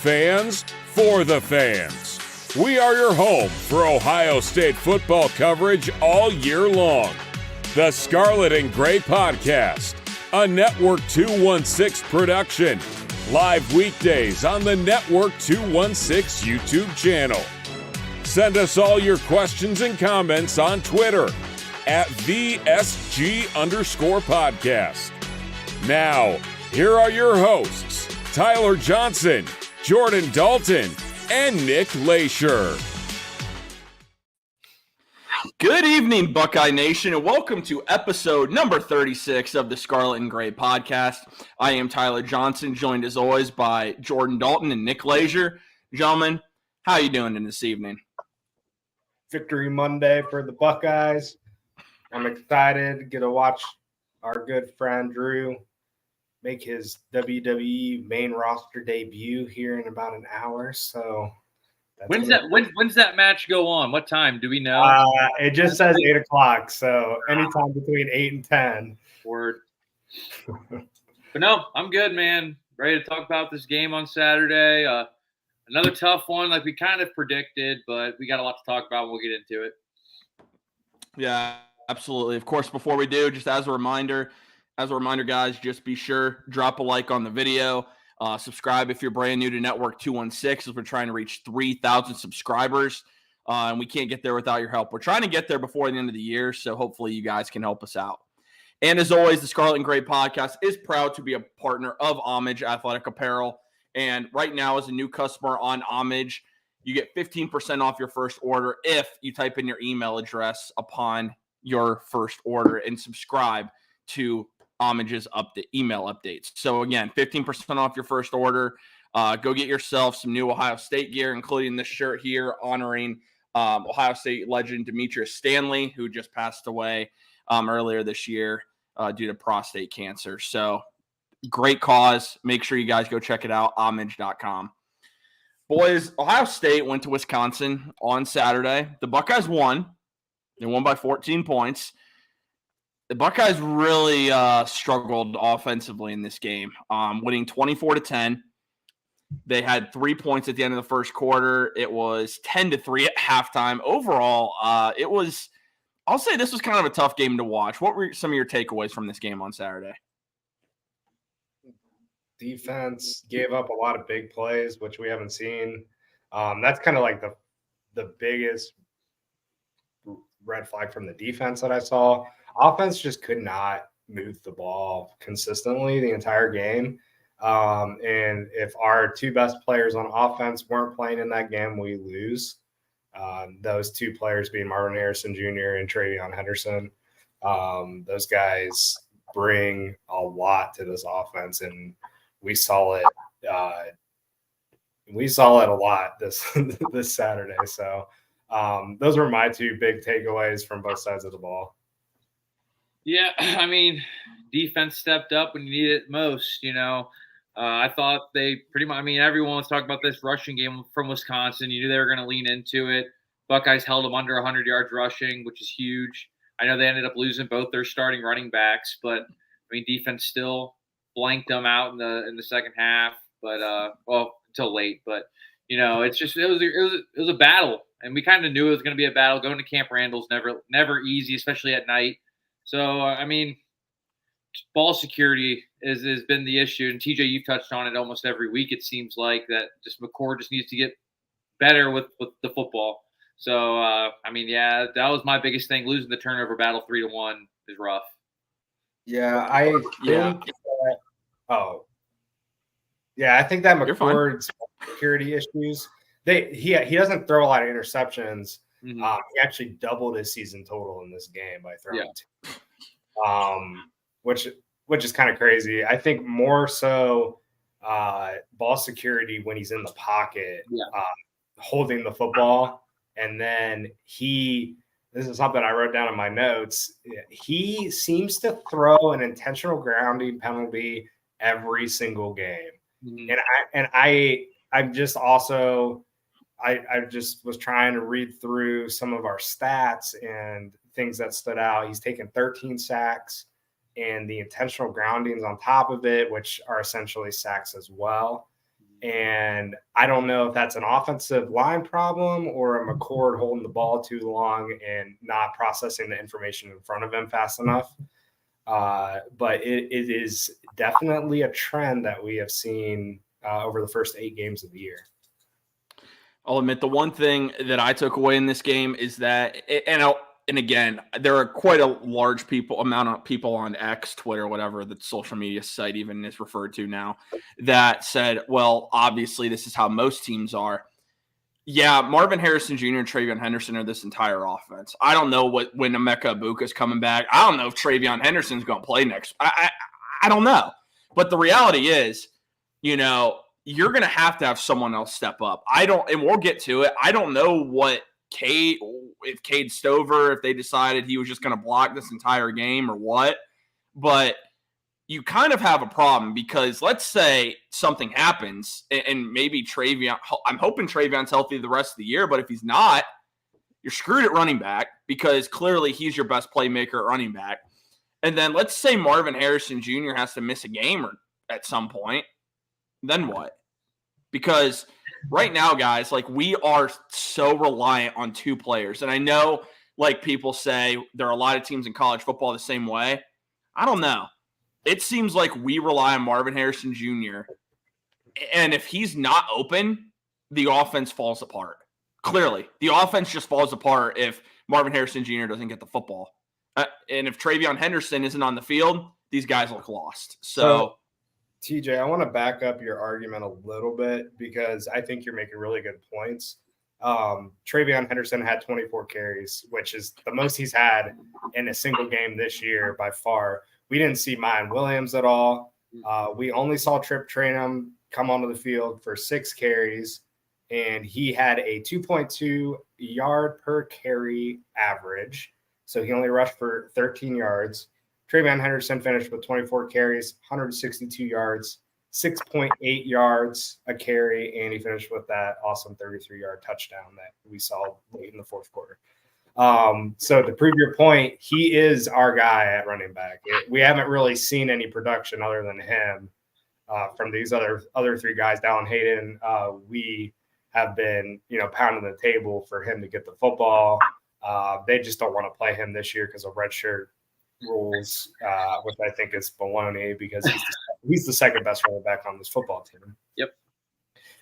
fans for the fans. We are your home for Ohio State football coverage all year long. The Scarlet and Gray Podcast, a Network 216 production. Live weekdays on the Network 216 YouTube channel. Send us all your questions and comments on Twitter at VSG_podcast. Now, here are your hosts, Tyler Johnson, Jordan Dalton, and Nick Leisure. Good evening, Buckeye Nation, and welcome to episode number 36 of the Scarlet and Gray Podcast. I am Tyler Johnson, joined as always by Jordan Dalton and Nick Leisure. Gentlemen, how are you doing in this evening? Victory Monday for the Buckeyes. I'm excited. Get to watch our good friend Drew make his WWE main roster debut here in about an hour. So when's that match go on? What time? Do we know? It just says 8 o'clock. So anytime between 8 and 10. Word. But no, I'm good, man. Ready to talk about this game on Saturday. Another tough one, like we kind of predicted, but we got a lot to talk about. We'll get into it. Yeah, absolutely. Of course, before we do, just as a reminder, guys, just be sure, drop a like on the video. Subscribe if you're brand new to Network 216, as we're trying to reach 3,000 subscribers. And we can't get there without your help. We're trying to get there before the end of the year, so hopefully you guys can help us out. And as always, the Scarlet and Gray Podcast is proud to be a partner of Homage Athletic Apparel. And right now, as a new customer on Homage, you get 15% off your first order if you type in your email address upon your first order and subscribe to Homage's email updates. So again, 15% off your first order. Go get yourself some new Ohio State gear, including this shirt here honoring Ohio State legend Demetrius Stanley, who just passed away earlier this year due to prostate cancer. So great cause. Make sure you guys go check it out, homage.com. Boys, Ohio State went to Wisconsin on Saturday. The Buckeyes won. They won by 14 points. The Buckeyes really struggled offensively in this game, winning 24-10. They had 3 points at the end of the first quarter. It was 10-3 at halftime. Overall, I'll say this was kind of a tough game to watch. What were some of your takeaways from this game on Saturday? Defense gave up a lot of big plays, which we haven't seen. That's kind of like the biggest red flag from the defense that I saw. Offense just could not move the ball consistently the entire game. And if our two best players on offense weren't playing in that game, we lose. Those two players being Marvin Harrison Jr. and Travion Henderson. Those guys bring a lot to this offense, and we saw it. We saw it a lot this Saturday. So those were my two big takeaways from both sides of the ball. Yeah, I mean, defense stepped up when you needed it most, I thought they pretty much – everyone was talking about this rushing game from Wisconsin. You knew they were going to lean into it. Buckeyes held them under 100 yards rushing, which is huge. I know they ended up losing both their starting running backs, but, defense still blanked them out in the second half, but until late. But, it's just – it was a battle, and we kind of knew it was going to be a battle. Going to Camp Randall's never easy, especially at night. So, ball security has been the issue. And, TJ, you've touched on it almost every week, it seems like, that just McCord just needs to get better with the football. So, that was my biggest thing. Losing the turnover battle 3-1 is rough. Yeah, I think that McCord's security issues, he doesn't throw a lot of interceptions. Mm-hmm. He actually doubled his season total in this game by throwing two. Which is kind of crazy. I think more so ball security when he's in the pocket, holding the football. And then this is something I wrote down in my notes. He seems to throw an intentional grounding penalty every single game. Mm-hmm. I'm just also I just was trying to read through some of our stats and things that stood out. He's taken 13 sacks and the intentional groundings on top of it, which are essentially sacks as well. And I don't know if that's an offensive line problem or a McCord holding the ball too long and not processing the information in front of him fast enough. But it is definitely a trend that we have seen over the first 8 games of the year. I'll admit the one thing that I took away in this game is that, and again, there are quite a large amount of people on X, Twitter, whatever the social media site even is referred to now, that said, well, obviously this is how most teams are. Yeah, Marvin Harrison Jr. and TreVeyon Henderson are this entire offense. I don't know when Emeka Egbuka's coming back. I don't know if TreVeyon Henderson's going to play next. I don't know. But the reality is, you're going to have someone else step up. And we'll get to it. I don't know if Cade Stover, if they decided he was just going to block this entire game or what, but you kind of have a problem because let's say something happens and maybe TreVeyon, I'm hoping TreVeyon's healthy the rest of the year, but if he's not, you're screwed at running back because clearly he's your best playmaker at running back. And then let's say Marvin Harrison Jr. has to miss a game at some point. Then what? Because right now, guys, we are so reliant on 2 players. And I know, people say there are a lot of teams in college football the same way. I don't know. It seems like we rely on Marvin Harrison Jr. And if he's not open, the offense falls apart. Clearly, the offense just falls apart if Marvin Harrison Jr. doesn't get the football. And if TreVeyon Henderson isn't on the field, these guys look lost. So TJ, I want to back up your argument a little bit because I think you're making really good points. TreVeyon Henderson had 24 carries, which is the most he's had in a single game this year by far. We didn't see Mayan Williams at all. We only saw Trip Trainum come onto the field for 6 carries, and he had a 2.2 yard per carry average. So he only rushed for 13 yards. TreVeyon Henderson finished with 24 carries, 162 yards, 6.8 yards a carry, and he finished with that awesome 33-yard touchdown that we saw late in the fourth quarter. So to prove your point, he is our guy at running back. We haven't really seen any production other than him from these other 3 guys. Dallin Hayden, we have been, pounding the table for him to get the football. They just don't want to play him this year because of redshirt rules, which I think is baloney because he's the second best running back on this football team. Yep.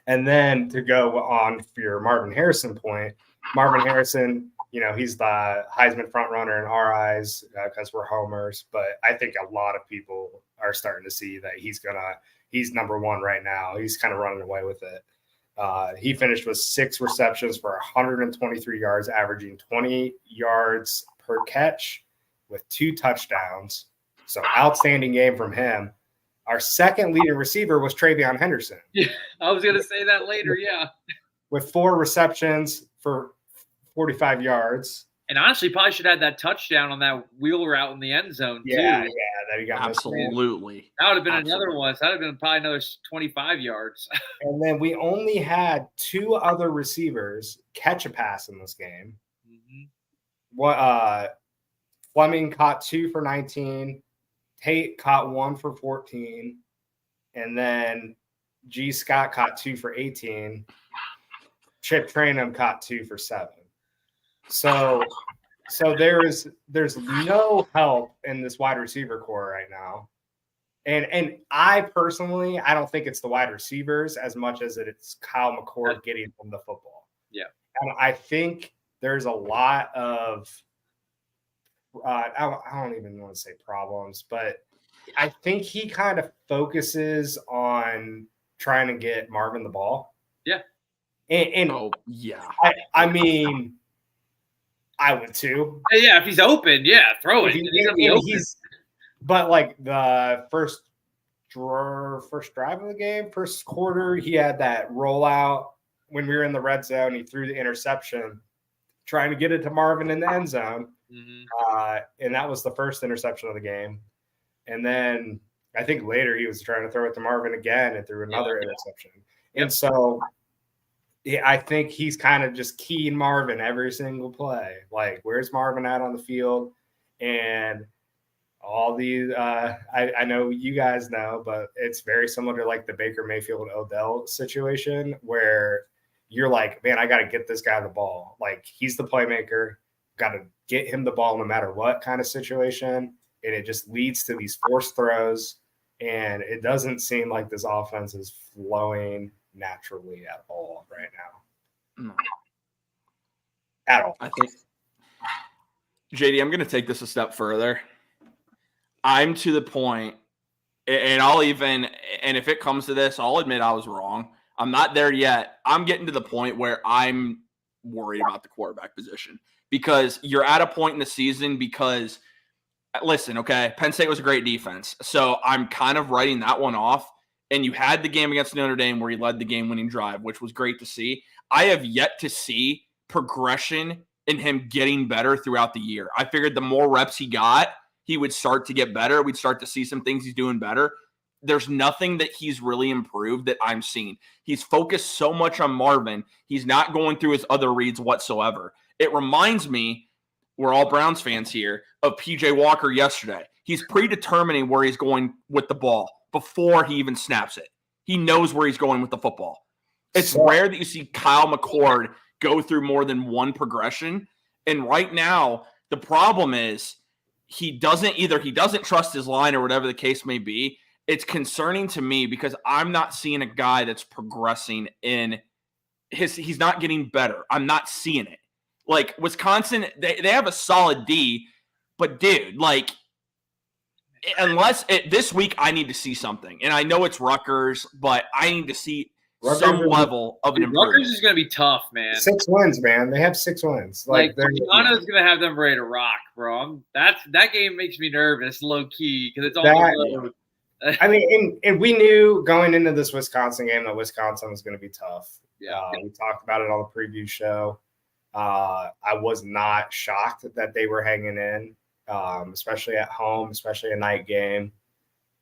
And then to go on for your Marvin Harrison point, Marvin Harrison, he's the Heisman front runner in our eyes because we're homers, but I think a lot of people are starting to see that he's number 1 right now. He's kind of running away with it. He finished with 6 receptions for 123 yards, averaging 20 yards per catch with 2 touchdowns. So outstanding game from him. Our second leading receiver was TreVeyon Henderson. Yeah, I was going to say that later, yeah. With 4 receptions for 45 yards. And honestly, probably should have had that touchdown on that wheel route in the end zone, too. Yeah, that he got absolutely. That would have been another one. So that would have been probably another 25 yards. And then we only had 2 other receivers catch a pass in this game. Mm-hmm. Fleming caught 2 for 19. Tate caught 1 for 14. And then G. Scott caught 2 for 18. Chip Trainum caught 2 for 7. So there's no help in this wide receiver core right now. And I personally, I don't think it's the wide receivers as much as it's Kyle McCord getting them the football. Yeah. And I think there's a lot of I don't even want to say problems, but I think he kind of focuses on trying to get Marvin the ball. Yeah. And I mean, I would too. Yeah, if he's open, throw it. But the first drive of the game, first quarter, he had that rollout when we were in the red zone. He threw the interception, trying to get it to Marvin in the end zone. Mm-hmm. And that was the first interception of the game. And then I think later he was trying to throw it to Marvin again and threw another interception. Yep. And so I think he's kind of just keying Marvin every single play. Where's Marvin at on the field? And all these. I know you guys know, but it's very similar to like the Baker Mayfield Odell situation where you're like, man, I got to get this guy the ball. Like he's the playmaker. Got to get him the ball no matter what kind of situation. And it just leads to these forced throws. And it doesn't seem like this offense is flowing naturally at all right now. No. At all. I think, JD, I'm going to take this a step further. I'm to the point, and and if it comes to this, I'll admit I was wrong. I'm not there yet. I'm getting to the point where I'm worried about the quarterback position because you're at a point in the season because, listen, okay, Penn State was a great defense. So I'm kind of writing that one off. And you had the game against Notre Dame where he led the game-winning drive, which was great to see. I have yet to see progression in him getting better throughout the year. I figured the more reps he got, he would start to get better. We'd start to see some things he's doing better. There's nothing that he's really improved that I'm seeing. He's focused so much on Marvin. He's not going through his other reads whatsoever. It reminds me, we're all Browns fans here, of P.J. Walker yesterday. He's predetermining where he's going with the ball before he even snaps it. He knows where he's going with the football. It's rare that you see Kyle McCord go through more than one progression. And right now, the problem is he doesn't trust his line or whatever the case may be. It's concerning to me because I'm not seeing a guy that's progressing he's not getting better. I'm not seeing it. Like Wisconsin, they have a solid D, but dude, like this week I need to see something. And I know it's Rutgers, but I need to see some level of an improvement. Rutgers is going to be tough, man. 6 wins, man. They have 6 wins. Like Milano's going to have them ready to rock, bro. That game makes me nervous, low key, because it's all road. I mean, and we knew going into this Wisconsin game that Wisconsin was going to be tough. Yeah, we talked about it on the preview show. I was not shocked that they were hanging in, especially at home, especially a night game.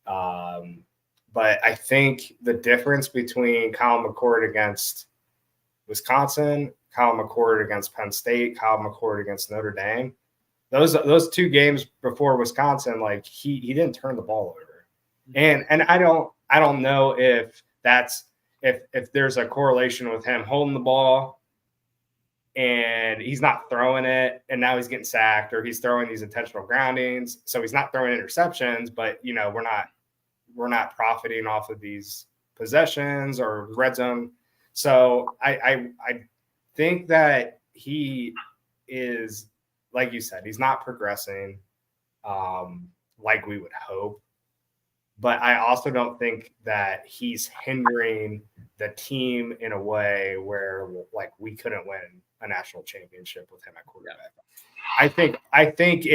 But I think the difference between Kyle McCord against Wisconsin, Kyle McCord against Penn State, Kyle McCord against Notre Dame, those 2 games before Wisconsin, like he didn't turn the ball over. And I don't know if that's if there's a correlation with him holding the ball and he's not throwing it and now he's getting sacked, or he's throwing these intentional groundings. So he's not throwing interceptions, but we're not profiting off of these possessions or red zone. So I think that he is, like you said, he's not progressing like we would hope. But I also don't think that he's hindering the team in a way where like we couldn't win a national championship with him at quarterback. Yeah. I think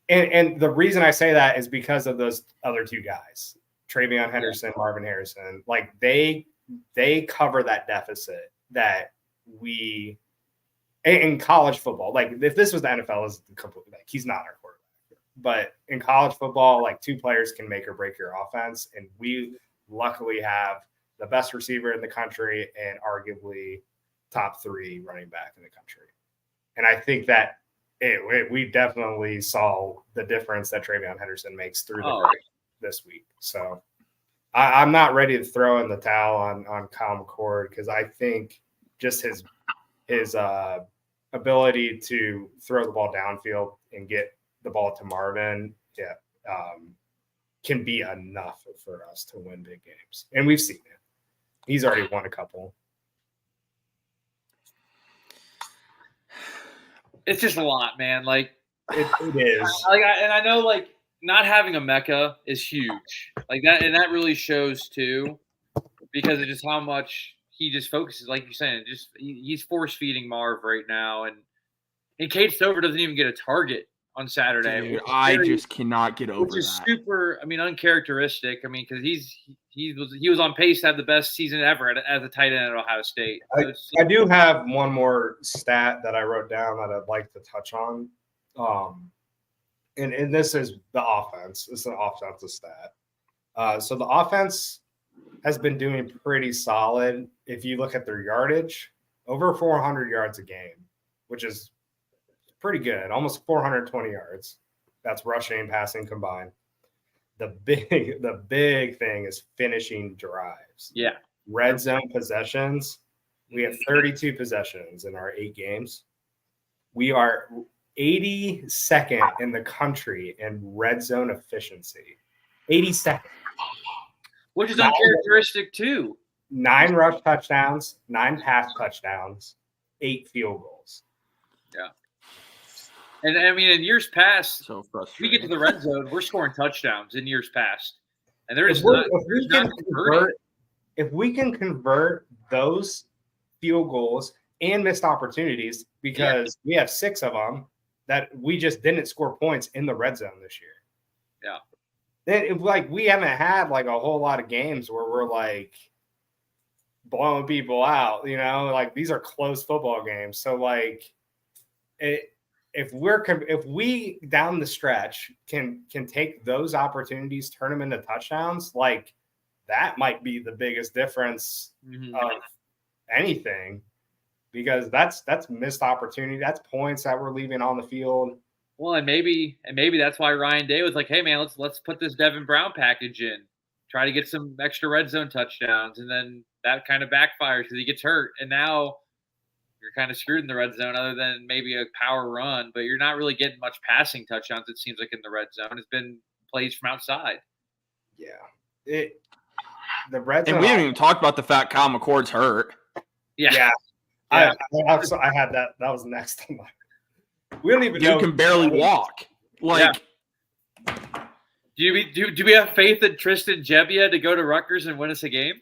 and the reason I say that is because of those other 2 guys, Travion Henderson, Marvin Harrison. Like they cover that deficit that we in college football. Like if this was the NFL, is completely like he's not our quarterback. But in college football, like 2 players can make or break your offense. And we luckily have the best receiver in the country and arguably top 3 running back in the country. And I think that we definitely saw the difference that Travion Henderson makes through the break this week. So I'm not ready to throw in the towel on Kyle McCord because I think just his ability to throw the ball downfield and get the ball to Marvin, can be enough for us to win big games. And we've seen it. He's already won a couple. It's just a lot, man. Like it is. I know, like not having a Mecca is huge, like that, and that really shows too, because of just how much he just focuses. Like you're saying, he's force feeding Marv right now, and Cade Stover doesn't even get a target on Saturday. Dude, I just cannot get over that. Which is super, uncharacteristic. Because he was on pace to have the best season ever as a tight end at Ohio State. I do have one more stat that I wrote down that I'd like to touch on. And this is the offense. This is an offensive stat. So the offense has been doing pretty solid. If you look at their yardage, over 400 yards a game, which is pretty good, almost 420 yards. That's rushing and passing combined. The big thing is finishing drives. Yeah. Red zone possessions. We have 32 possessions in our 8 games. We are 82nd in the country in red zone efficiency. 82nd. Which is uncharacteristic too. 9 rush touchdowns, 9 pass touchdowns, 8 field goals. Yeah. And I mean, in years past, So we get to the red zone, we're scoring touchdowns in years past. And If we can convert those field goals and missed opportunities, because we have 6 of them that we just didn't score points in the red zone this year. Yeah. We haven't had like a whole lot of games where we're like blowing people out, these are close football games. So like if we down the stretch can take those opportunities, turn them into touchdowns, like that might be the biggest difference of anything, because that's missed opportunity. That's points that we're leaving on the field. Well, and maybe that's why Ryan Day was like, "Hey, man, let's put this Devin Brown package in, try to get some extra red zone touchdowns," and then that kind of backfires because he gets hurt, and now you're kind of screwed in the red zone, other than maybe a power run, but you're not really getting much passing touchdowns. It seems like in the red zone, it's been plays from outside. Yeah, the red zone, and we haven't even talked about the fact Kyle McCord's hurt. Yeah. I had that. That was next on my. We don't even know. Dude can barely walk. Like, do we have faith in Tristan Gebbia to go to Rutgers and win us a game?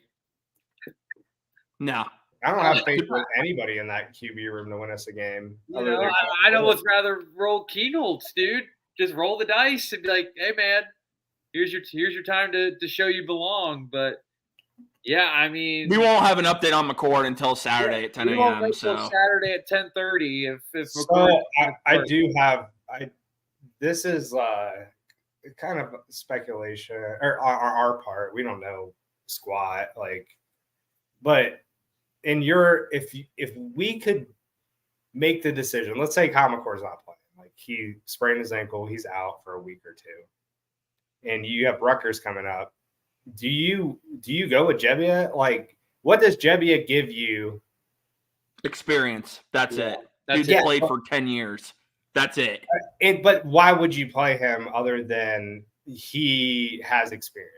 No. I don't have faith with anybody in that QB room to win us a game. I know what's rather roll Keenholz, dude. Just roll the dice and be like, "Hey, man, here's your time to show you belong." But yeah, I mean, we won't have an update on McCord until Saturday at 10 a.m. We won't wait till Saturday at 10:30. If so, I do have. This is kind of speculation or our part. We don't know squat but if we could make the decision, let's say Kyle McCord's not playing, like he sprained his ankle, he's out for a week or 2, and you have Rutgers coming up. Do you go with Gebbia? Like, what does Gebbia give you? Experience. That's it. That's Dude played for 10 years. That's it. But why would you play him other than he has experience?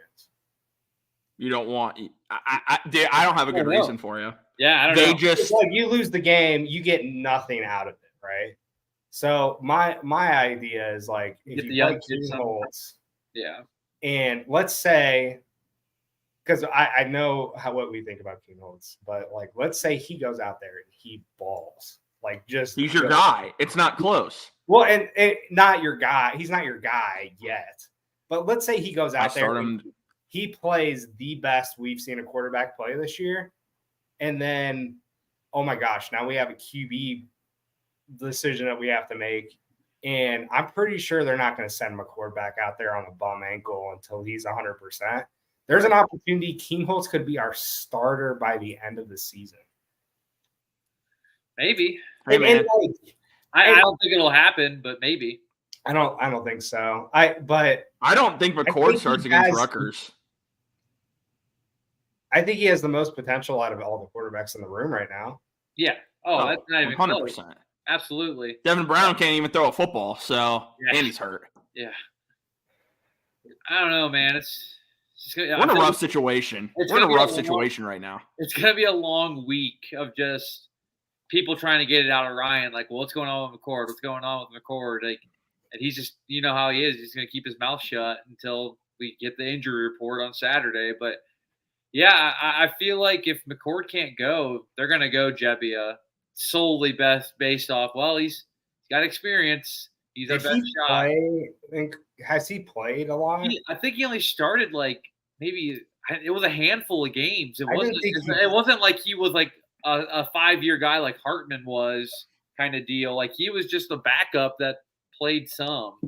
You don't want. I don't have a good reason for you. Yeah, I don't know. They just like you lose the game, you get nothing out of it, right? So my idea is like if you play Keenholz, and let's say, because I know what we think about Keenholz, but like let's say he goes out there and he balls, like he's your guy. It's not close. Well, and not your guy. He's not your guy yet. But let's say he goes out there. He plays the best we've seen a quarterback play this year. And then, oh my gosh, now we have a QB decision that we have to make. And I'm pretty sure they're not going to send McCord back out there on a bum ankle until he's 100%. There's an opportunity. Keenholz could be our starter by the end of the season. Maybe. Hey, man. I don't think it'll happen, but maybe. I don't think so. I don't think McCord starts against Rutgers. I think he has the most potential out of all the quarterbacks in the room right now. Yeah. Oh, that's not even 100%. Close. Absolutely. Devin Brown can't even throw a football, and he's hurt. Yeah. I don't know, man. We're in a rough situation. We're in a rough situation right now. It's going to be a long week of just people trying to get it out of Ryan. Like, well, what's going on with McCord? What's going on with McCord? Like, and he's just, you know how he is. He's going to keep his mouth shut until we get the injury report on Saturday. But, yeah, I feel like if McCord can't go, they're going to go Gebbia solely based off, well, he's got experience. He's our best shot. Has he played a lot? I think he only started maybe it was a handful of games. It wasn't like he was like a 5-year guy like Hartman was kind of deal. Like he was just a backup that played some.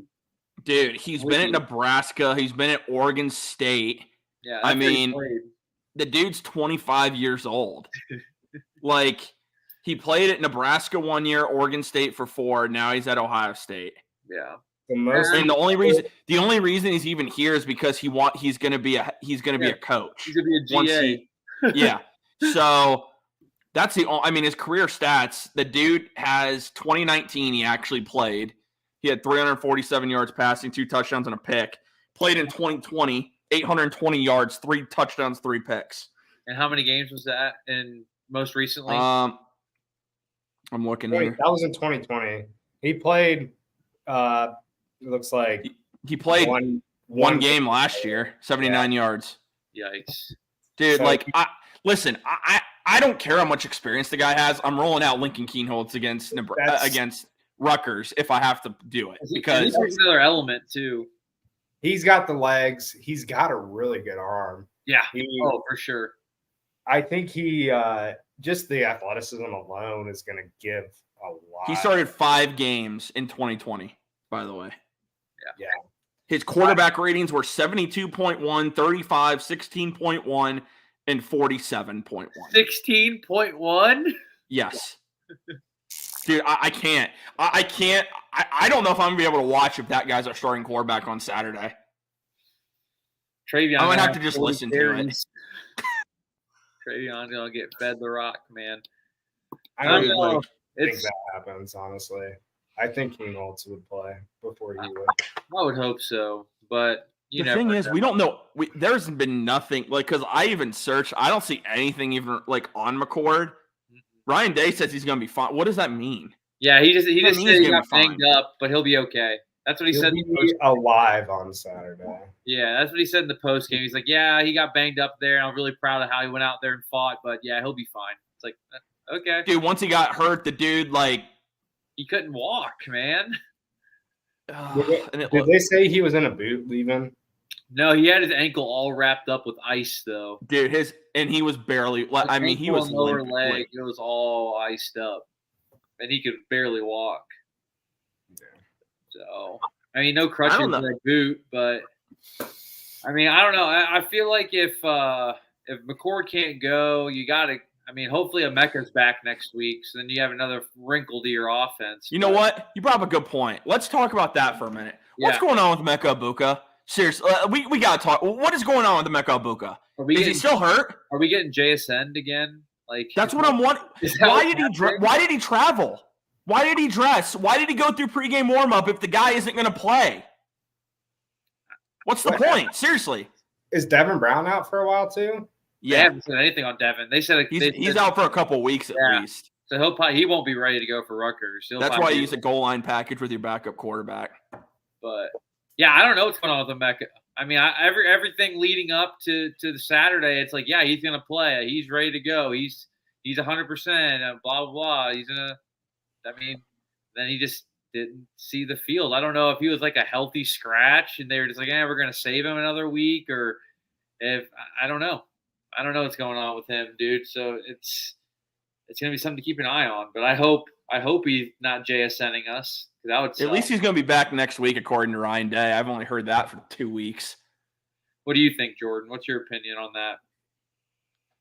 Dude, he's been at Nebraska. He's been at Oregon State. Yeah, I mean, the dude's 25 years old. Like, he played at Nebraska 1 year, Oregon State for 4. Now he's at Ohio State. Yeah. And the only reason he's even here is because he's going to be a coach. He's going to be a GA. Yeah. So that's his career stats. The dude has 2019. He actually played. He had 347 yards passing, 2 touchdowns and a pick. Played in 2020, 820 yards, 3 touchdowns, 3 picks. And how many games was that in most recently? I'm looking here. That was in 2020. He played. It looks like he played one game last year, 79 yards. Yikes, dude! So, I don't care how much experience the guy has. I'm rolling out Lincoln Kienholz against Rutgers if I have to do it because there's another element too. He's got the legs. He's got a really good arm. Yeah. For sure. I think he just the athleticism alone is going to give a lot. He started 5 games in 2020, by the way. Yeah. His quarterback ratings were 72.1, 35, 16.1, and 47.1. 16.1? Yes. Dude, I can't. I don't know if I'm going to be able to watch if that guy's our starting quarterback on Saturday. Travion, I might have to just listen to it. Travion's going to get fed the rock, man. I don't think that happens, honestly. I think Kienholz would play before he would. I would hope so, but the thing is, we don't know. There's been nothing because I even searched. I don't see anything even on McCord. Ryan Day says he's going to be fine. What does that mean? Yeah, he just said he got banged up, but he'll be okay. That's what he said. He'll be alive on Saturday. Yeah, that's what he said in the post game. He's like, yeah, he got banged up there, and I'm really proud of how he went out there and fought. But yeah, he'll be fine. It's like, okay, dude. Once he got hurt, the dude he couldn't walk, man. Did they say he was in a boot leaving? No, he had his ankle all wrapped up with ice, though. Dude, he was barely. He was lower leg. It was all iced up, and he could barely walk. Yeah. So, no crutches in that boot, but I don't know. I feel like if McCord can't go, you got to. Hopefully Emeka's back next week, so then you have another wrinkle to your offense. You know what? You brought up a good point. Let's talk about that for a minute. What's going on with Emeka Egbuka? Seriously, we got to talk. What is going on with Emeka Egbuka? Is he still hurt? Are we getting JSN'd again? That's what I'm wondering. Why did he travel? Why did he dress? Why did he go through pregame warm-up if the guy isn't going to play? What's the point? Seriously. Is Devin Brown out for a while too? Yeah. They haven't said anything on Devin. They said he's out for a couple of weeks at least. So he won't be ready to go for Rutgers. That's why you use a goal line package with your backup quarterback. But yeah, I don't know what's going on with Emeka. Everything leading up to the Saturday, it's like, yeah, he's gonna play. He's ready to go. He's 100%. Blah blah blah. Then he just didn't see the field. I don't know if he was like a healthy scratch and they were just like, we're gonna save him another week, or if I don't know. I don't know what's going on with him, dude. So it's gonna be something to keep an eye on. But I hope he's not JSNing us. That would suck. At least he's gonna be back next week, according to Ryan Day. I've only heard that for 2 weeks. What do you think, Jordan? What's your opinion on that?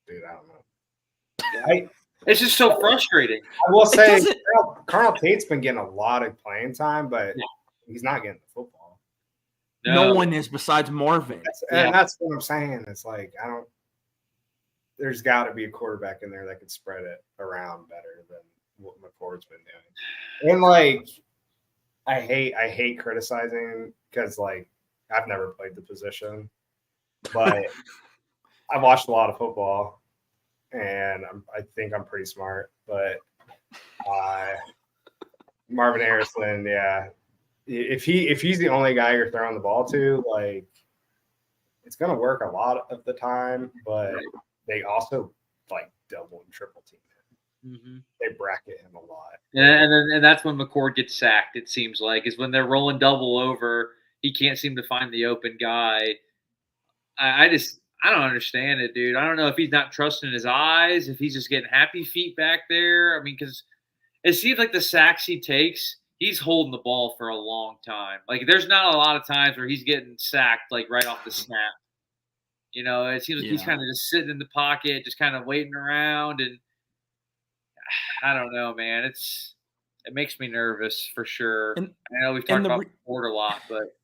Dude, I don't know. It's just so frustrating. I will say, Carnell Tate's been getting a lot of playing time, but he's not getting the football. No one is besides Marvin. And that's what I'm saying. It's like there's got to be a quarterback in there that could spread it around better than what McCord's been doing. And I hate criticizing because I've never played the position, but I've watched a lot of football, and I think I'm pretty smart. But Marvin Harrison, if he's the only guy you're throwing the ball to, it's gonna work a lot of the time, but they also double and triple team him. Mm-hmm. They bracket him a lot, and that's when McCord gets sacked. It seems like is when they're rolling double over. He can't seem to find the open guy. I don't understand it, dude. I don't know if he's not trusting his eyes, if he's just getting happy feet back there. Because it seems like the sacks he takes, he's holding the ball for a long time. There's not a lot of times where he's getting sacked right off the snap. It seems like he's kind of just sitting in the pocket, just kind of waiting around. And I don't know, man. it makes me nervous for sure. And I know we've talked about McCord a lot, but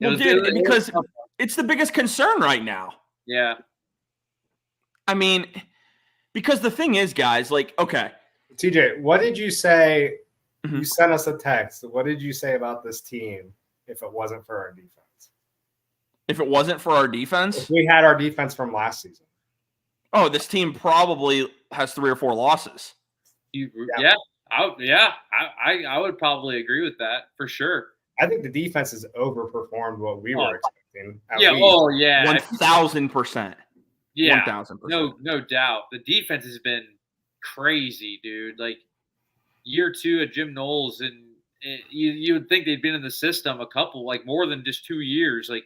because it's the biggest concern right now. Yeah. I mean, because the thing is, guys, like, okay. TJ, what did you say? Mm-hmm. You sent us a text. What did you say about this team if it wasn't for our defense? If it wasn't for our defense? If we had our defense from last season. Oh, this team probably has 3 or 4 losses. I would probably agree with that for sure. I think the defense has overperformed what we were expecting. 1,000%. Yeah, 1,000%. No doubt. The defense has been crazy, dude. Like year 2 at Jim Knowles, and you would think they'd been in the system a couple, like more than just 2 years. Like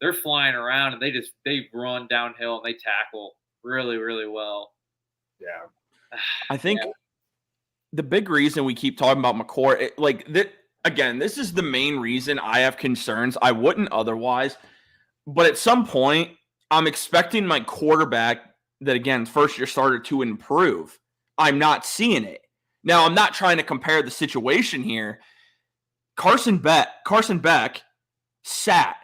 they're flying around and they run downhill and they tackle really, really well. Yeah, I think the big reason we keep talking about McCord, again, this is the main reason I have concerns. I wouldn't otherwise, but at some point, I'm expecting my quarterback that, again, first-year starter to improve. I'm not seeing it. Now, I'm not trying to compare the situation here. Carson Beck sat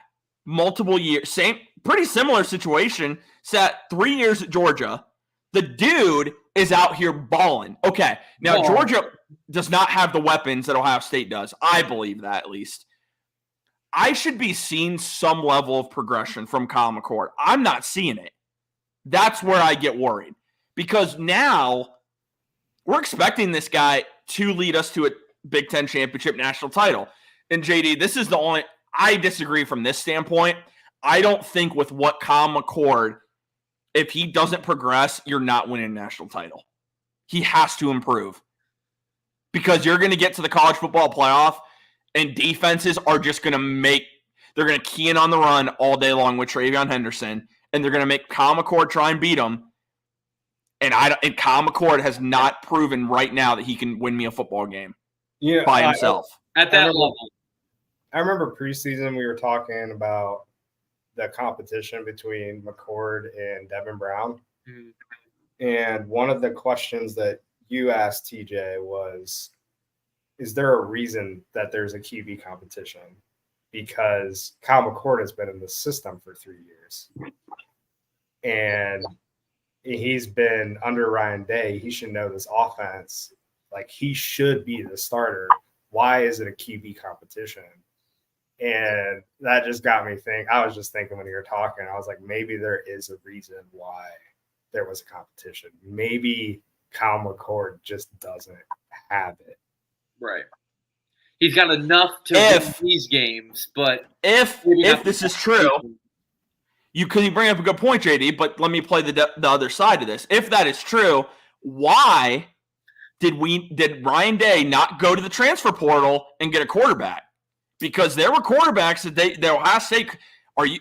multiple years, pretty similar situation, sat 3 years at Georgia. The dude is out here balling. Okay, now Georgia does not have the weapons that Ohio State does. I believe that, at least. I should be seeing some level of progression from Kyle McCord. I'm not seeing it. That's where I get worried. Because now we're expecting this guy to lead us to a Big Ten championship national title. And JD, this is the only – I disagree from this standpoint. I don't think with what Kyle McCord, if he doesn't progress, you're not winning a national title. He has to improve. Because you're going to get to the college football playoff – and defenses are just going to they're going to key in on the run all day long with TreVeyon Henderson, and they're going to make Kyle McCord try and beat them. And Kyle McCord has not proven right now that he can win me a football game by himself. At that level. I remember preseason we were talking about the competition between McCord and Devin Brown. Mm-hmm. And one of the questions that you asked TJ was, is there a reason that there's a QB competition? Because Kyle McCord has been in the system for 3 years. And he's been under Ryan Day. He should know this offense. Like, he should be the starter. Why is it a QB competition? And that just got me thinking. I was just thinking when you were talking, I was like, maybe there is a reason why there was a competition. Maybe Kyle McCord just doesn't have it. Right. He's got enough to win these games, but if this is true, you bring up a good point, JD, but let me play the other side of this. If that is true, why did Ryan Day not go to the transfer portal and get a quarterback? Because there were quarterbacks that Ohio State you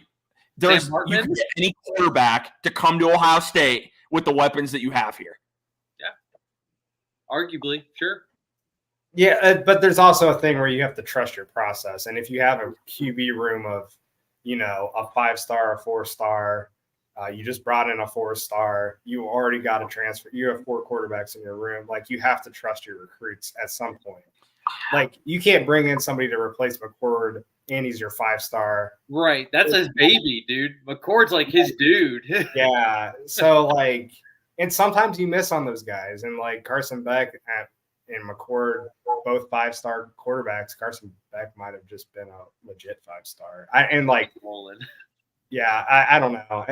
can get any quarterback to come to Ohio State with the weapons that you have here. Yeah. Arguably, sure. Yeah, but there's also a thing where you have to trust your process. And if you have a QB room of, a 5-star, a 4-star, you just brought in a 4-star, you already got a transfer. You have 4 quarterbacks in your room. Like, you have to trust your recruits at some point. Like, you can't bring in somebody to replace McCord and he's your 5-star. Right. That's his baby, dude. McCord's like his dude. Yeah. So, and sometimes you miss on those guys. And, Carson Beck and McCord, both 5-star quarterbacks. Carson Beck might have just been a legit 5-star. I don't know.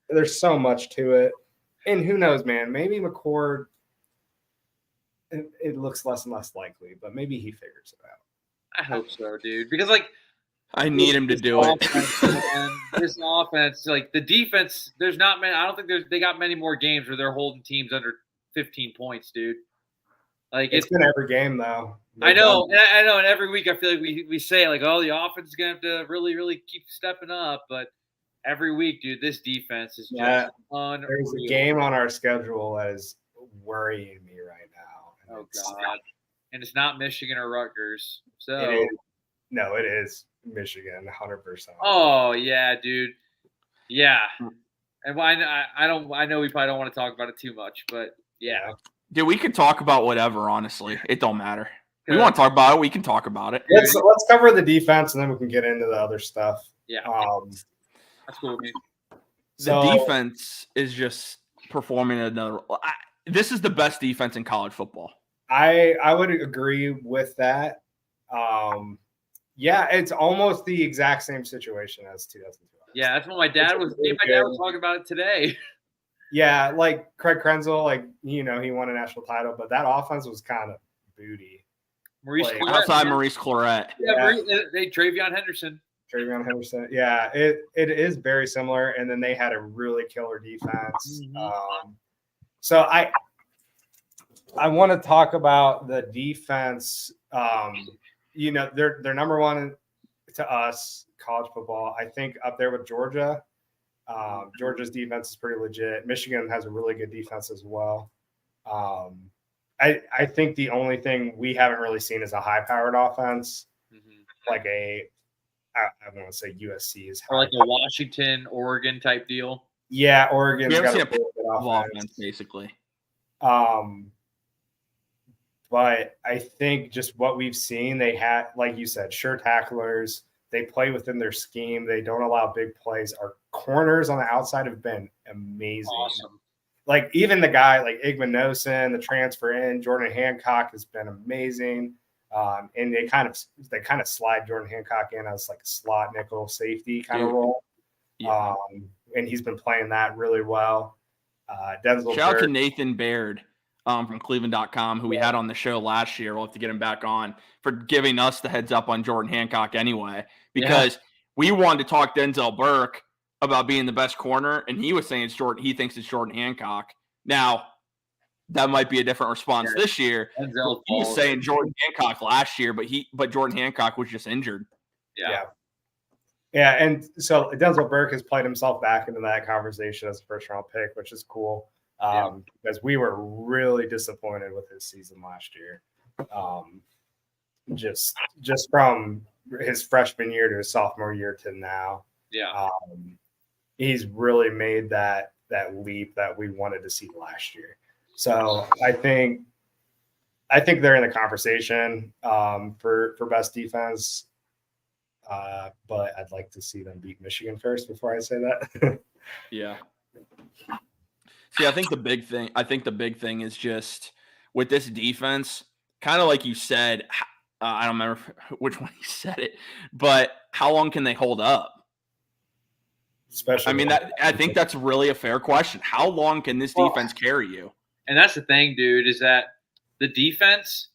There's so much to it, and who knows, man? Maybe McCord. It looks less and less likely, but maybe he figures it out. I hope so, dude. Because I need him to do it. This offense, the defense, there's not many. I don't think they got many more games where they're holding teams under 15 points, dude. It's been every game, though. I know. And every week I feel like we say, the offense is going to have to really, really keep stepping up. But every week, dude, this defense is just unreal. There's a game on our schedule that is worrying me right now. Oh, God. And it's not Michigan or Rutgers. So it is Michigan, 100%. Oh, yeah, dude. Yeah. And I know we probably don't want to talk about it too much, but yeah. Dude, we could talk about whatever, honestly. It don't matter. We want to talk about it, we can talk about it. Let's cover the defense, and then we can get into the other stuff. Yeah. That's cool with me. The defense is just performing at another – this is the best defense in college football. I would agree with that. Yeah, it's almost the exact same situation as 2002. Yeah, that's what my dad was talking about it today. Yeah, like Craig Krenzel, like, you know, he won a national title, but that offense was kind of booty. Outside Maurice Clarett. Yeah, Travion Henderson. Yeah, it is very similar. And then they had a really killer defense. Mm-hmm. So I want to talk about the defense. You know, they're number one to us, college football. I think up there with Georgia. Georgia's defense is pretty legit. Michigan has a really good defense as well. I think the only thing we haven't really seen is a high-powered offense, like I want to say USC is high, or like a Washington, Oregon type deal. Yeah, Oregon's got a good offense, basically. But I think just what we've seen, they had, like you said, sure tacklers. They play within their scheme. They don't allow big plays. Our corners on the outside have been amazing. Awesome. Like even the guy like Igman Nosen, the transfer in, Jordan Hancock has been amazing. And they kind of slide Jordan Hancock in as like a slot nickel safety kind of role. Yeah. And he's been playing that really well. Shout out to Nathan Baird from Cleveland.com, who we had on the show last year. We'll have to get him back on for giving us the heads up on Jordan Hancock anyway, because we wanted to talk Denzel Burke about being the best corner, and he was saying it's Jordan. He thinks it's Jordan Hancock. Now, that might be a different response this year. He was saying Jordan Hancock last year, but Jordan Hancock was just injured. Yeah, and so Denzel Burke has played himself back into that conversation as a first-round pick, which is cool. Because we were really disappointed with his season last year. Just from his freshman year to his sophomore year to now. Yeah. He's really made that leap that we wanted to see last year. So I think they're in the conversation for best defense. But I'd like to see them beat Michigan first before I say that. Yeah. See, I think the big thing is just with this defense, kind of like you said, I don't remember which one you said it, but how long can they hold up? Especially, I think that's really a fair question. How long can this defense carry you? And that's the thing, dude, is that the defense,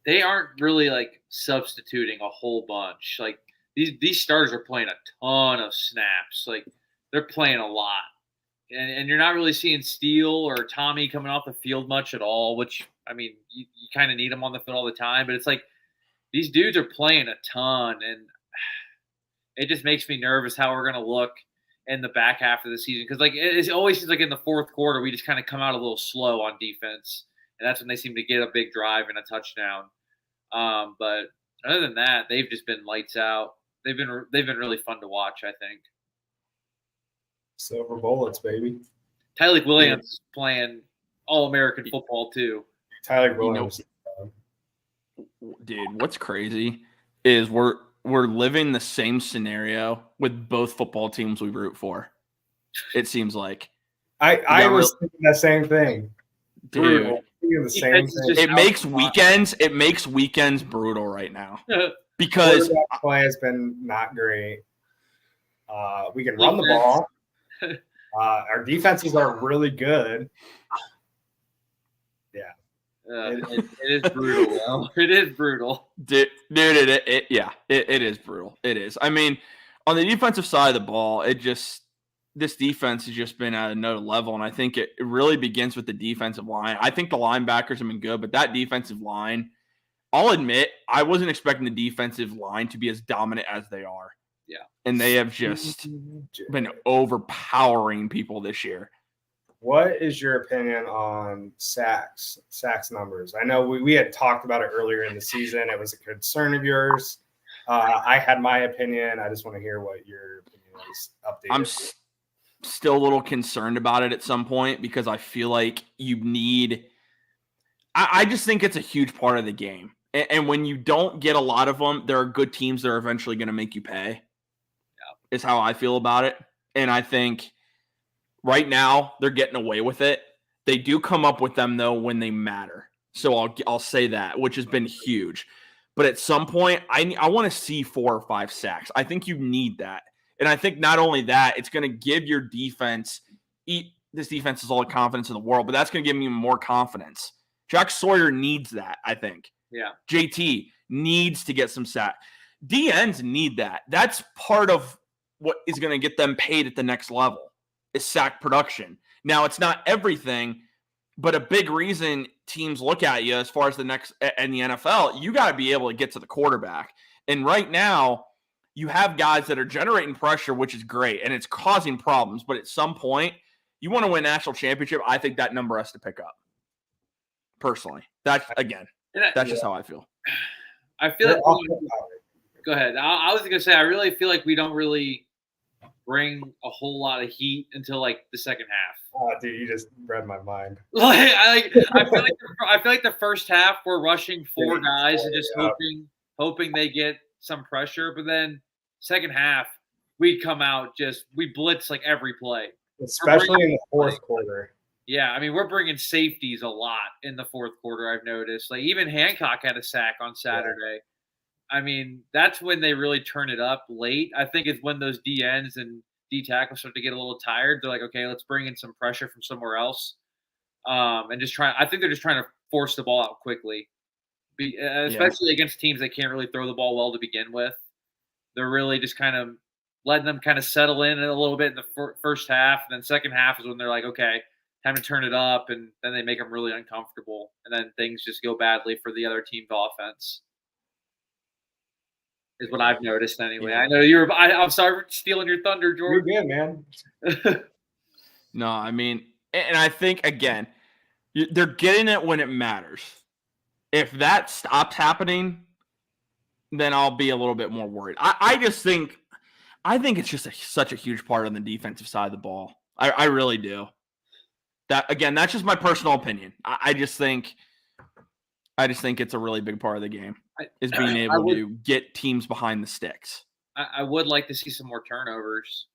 they aren't really like substituting a whole bunch. Like these starters are playing a ton of snaps. Like they're playing a lot. And you're not really seeing Steele or Tommy coming off the field much at all, which, I mean, you kind of need them on the field all the time. But it's like these dudes are playing a ton, and it just makes me nervous how we're going to look in the back half of the season. Because, like, it always seems like in the fourth quarter, we just kind of come out a little slow on defense. And that's when they seem to get a big drive and a touchdown. But other than that, they've just been lights out. They've been really fun to watch, I think. Silver bullets, baby. Tyreek Williams is playing All-American football too. Tyreek Williams, dude. What's crazy is we're living the same scenario with both football teams we root for. It seems like I was thinking the same thing, dude. The same thing. It makes weekends brutal right now because play has been not great. We can run the ball. Our defenses are really good. Yeah. It is brutal. It is brutal. Dude, it is brutal. It is. I mean, on the defensive side of the ball, this defense has just been at another level, and I think it really begins with the defensive line. I think the linebackers have been good, but that defensive line, I'll admit, I wasn't expecting the defensive line to be as dominant as they are. Yeah. And they have just been overpowering people this year. What is your opinion on sacks numbers? I know we had talked about it earlier in the season. It was a concern of yours. I had my opinion. I just want to hear what your opinion is updated. I'm still a little concerned about it at some point because I feel like you need I just think it's a huge part of the game. And when you don't get a lot of them, there are good teams that are eventually going to make you pay. Yeah. Is how I feel about it. And I think right now they're getting away with it. They do come up with them, though, when they matter. So I'll say that, which has been huge. But at some point, I want to see 4 or 5 sacks. I think you need that. And I think not only that, it's going to give your defense this defense is all the confidence in the world, but that's going to give me more confidence. Jack Sawyer needs that, I think. Yeah. JT needs to get some sacks. DNs need that. That's part of what is going to get them paid at the next level is sack production. Now, it's not everything, but a big reason teams look at you as far as the next in the NFL, you got to be able to get to the quarterback. And right now, you have guys that are generating pressure, which is great, and it's causing problems. But at some point, you want to win a national championship, I think that number has to pick up. Personally. That's just how I feel. I feel like go ahead. I was going to say, I really feel like we don't really bring a whole lot of heat until like the second half. Oh, dude, you just read my mind. I feel like the first half we're rushing 4 guys and just hoping they get some pressure, but then second half we come out we blitz like every play, especially in the fourth quarter. Yeah, I mean we're bringing safeties a lot in the fourth quarter. I've noticed, like even Hancock had a sack on Saturday. Yeah. I mean that's when they really turn it up late. I think it's when those DNs and D tackles start to get a little tired. They're like, okay, let's bring in some pressure from somewhere else, and just try. I think they're just trying to force the ball out quickly, especially against teams that can't really throw the ball well to begin with. They're really just kind of letting them kind of settle in a little bit in the first half, and then second half is when they're like, okay, time to turn it up, and then they make them really uncomfortable, and then things just go badly for the other team's offense. Is what I've noticed anyway. I know I'm sorry for stealing your thunder, George. You're good, man. No, I mean, and I think, again, they're getting it when it matters. If that stops happening, then I'll be a little bit more worried. I think it's just such a huge part on the defensive side of the ball. I really do. That's just my personal opinion. I just think it's a really big part of the game is being able to get teams behind the sticks. I would like to see some more turnovers.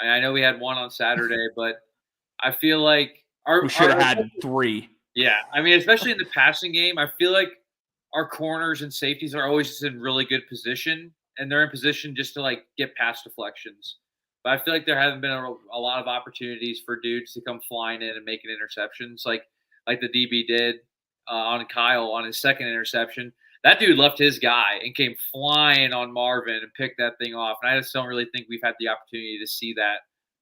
I know we had 1 on Saturday, but I feel like we should have had 3. Yeah, I mean, especially in the passing game, I feel like our corners and safeties are always just in really good position, and they're in position just to like get pass deflections. But I feel like there haven't been a lot of opportunities for dudes to come flying in and making interceptions, like the DB did on Kyle on his second interception. That dude left his guy and came flying on Marvin and picked that thing off. And I just don't really think we've had the opportunity to see that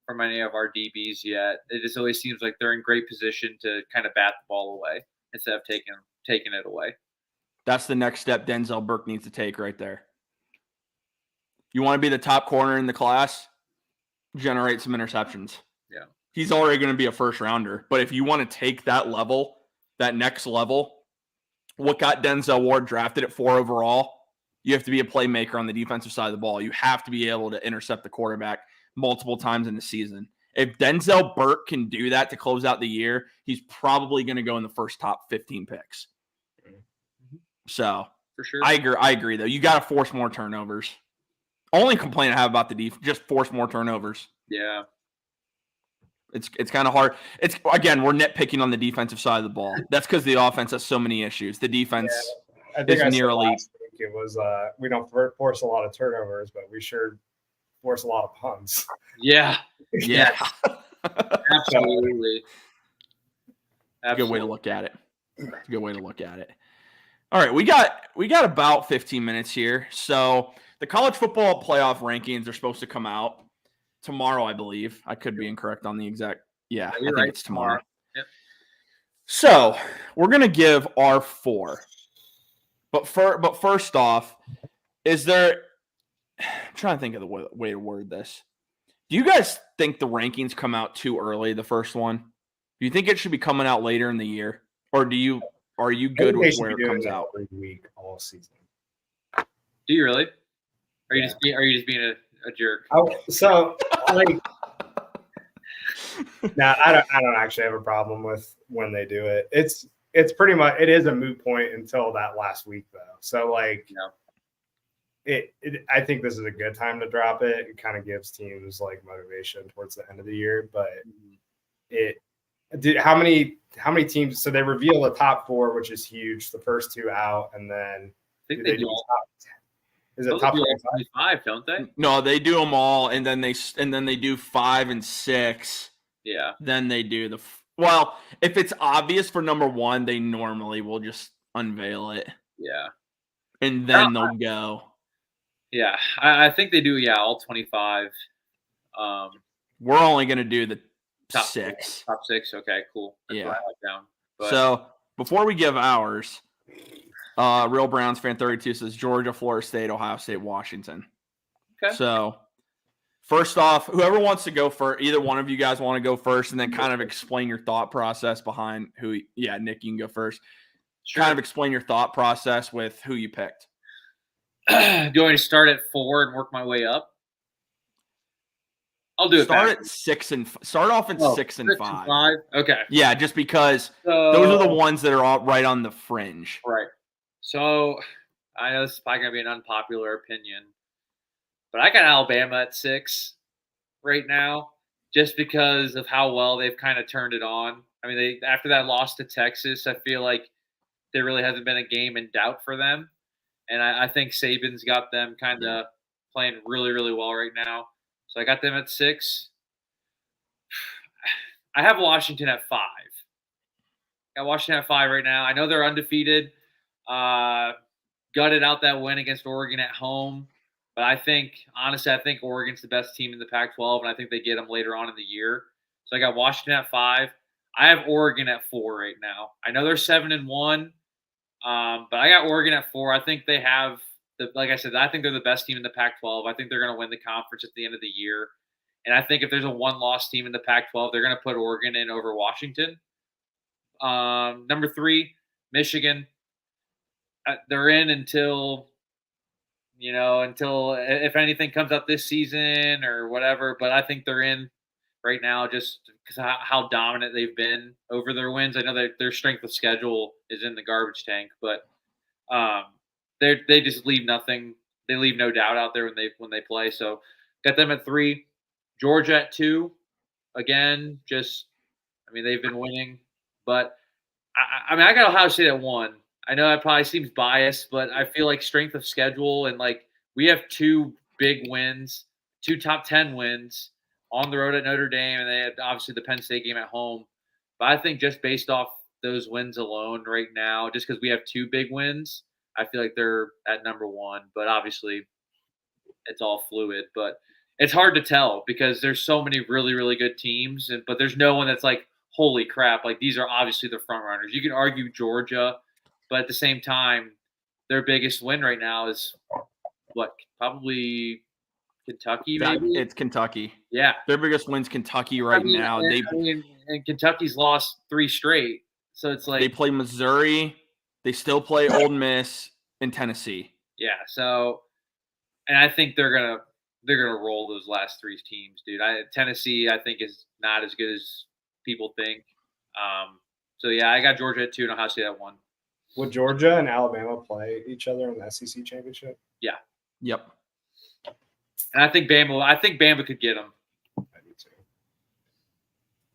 from any of our DBs yet. It just always seems like they're in great position to kind of bat the ball away instead of taking it away. That's the next step Denzel Burke needs to take right there. You want to be the top corner in the class? Generate some interceptions. Yeah. He's already going to be a first rounder. But if you want to take that level, that next level, what got Denzel Ward drafted at 4 overall, you have to be a playmaker on the defensive side of the ball. You have to be able to intercept the quarterback multiple times in the season. If Denzel Burke can do that to close out the year, he's probably going to go in the first top 15 picks. So for sure, I agree though. You got to force more turnovers. Only complaint I have about the defense, just force more turnovers. Yeah. It's kind of hard. It's again, we're nitpicking on the defensive side of the ball. That's because the offense has so many issues. The defense is nearly. It was we don't force a lot of turnovers, but we sure force a lot of punts. Yeah. Yeah. Absolutely. Good way to look at it. It's a good way to look at it. All right, we got about 15 minutes here. So the college football playoff rankings are supposed to come out tomorrow, I believe. I could be incorrect on the exact. Yeah, I think it's tomorrow. Yep. So we're gonna give our 4. But first off, is there? I'm trying to think of the way to word this. Do you guys think the rankings come out too early? The first one. Do you think it should be coming out later in the year, or are you good with where it comes out? Every week, all season. Do you really? Are you just being a jerk? I don't actually have a problem with when they do it. it's pretty much it is a moot point until that last week though. So like, I think this is a good time to drop it. It kind of gives teams like motivation towards the end of the year, but how many teams? So they reveal the top 4, which is huge. The first 2 out, and then I think they do top. Is it top 25? Don't they? No, they do them all, and then they do 5 and 6. Yeah. Then they do well. If it's obvious for number 1, they normally will just unveil it. Yeah. And then they'll go. Yeah, I think they do. Yeah, all 25. We're only going to do the top 6. Top 6. Okay, cool. That's what I like down. But, so before we give ours, Real Browns fan 32 says Georgia, Florida State, Ohio State, Washington. Okay. So first off, whoever wants to go first, either one of you guys want to go first, and then kind of explain your thought process behind who. Yeah, Nick, you can go first. Sure. Kind of explain your thought process with who you picked. Do you want me to start at 4 and work my way up? I'll do it. Start off at 6 and 5. Okay. Yeah, just because those are the ones that are all right on the fringe. Right. So I know this is probably gonna be an unpopular opinion, but I got Alabama at 6 right now, just because of how well they've kind of turned it on. I mean, after that loss to Texas, I feel like there really hasn't been a game in doubt for them. And I think Saban's got them kind of playing really, really well right now. So I got them at 6. I have Washington at 5. I got Washington at 5 right now. I know they're undefeated. Gutted out that win against Oregon at home. But honestly, I think Oregon's the best team in the Pac-12, and I think they get them later on in the year. So I got Washington at 5. I have Oregon at 4 right now. I know they're 7-1. But I got Oregon at 4. I think they have like I said, I think they're the best team in the Pac-12. I think they're going to win the conference at the end of the year. And I think if there's a one-loss team in the Pac-12, they're going to put Oregon in over Washington. Number 3, Michigan. They're in until if anything comes up this season or whatever. But I think they're in right now just because how dominant they've been over their wins. I know that their strength of schedule is in the garbage tank, but they just leave nothing. They leave no doubt out there when they play. So got them at 3. Georgia at 2. Again, they've been winning, but I got Ohio State at 1. I know that probably seems biased, but I feel like strength of schedule and we have 2 big wins, 2 top 10 wins on the road at Notre Dame, and they had obviously the Penn State game at home. But I think just based off those wins alone right now, just because we have 2 big wins, I feel like they're at number 1. But obviously, it's all fluid. But it's hard to tell because there's so many really, really good teams, but there's no one that's like, holy crap, these are obviously the front runners. You can argue Georgia, but at the same time, their biggest win right now is probably Kentucky, maybe? It's Kentucky. Yeah. Their biggest win's Kentucky now. And Kentucky's lost 3 straight. So it's like they play Missouri, they still play Ole Miss and Tennessee. Yeah. So, and I think they're gonna roll those last 3 teams, dude. Tennessee, I think, is not as good as people think. So yeah, I got Georgia at 2 and Ohio State at 1. Would Georgia and Alabama play each other in the SEC championship? Yeah. Yep. And I think Bama could get them. I do too.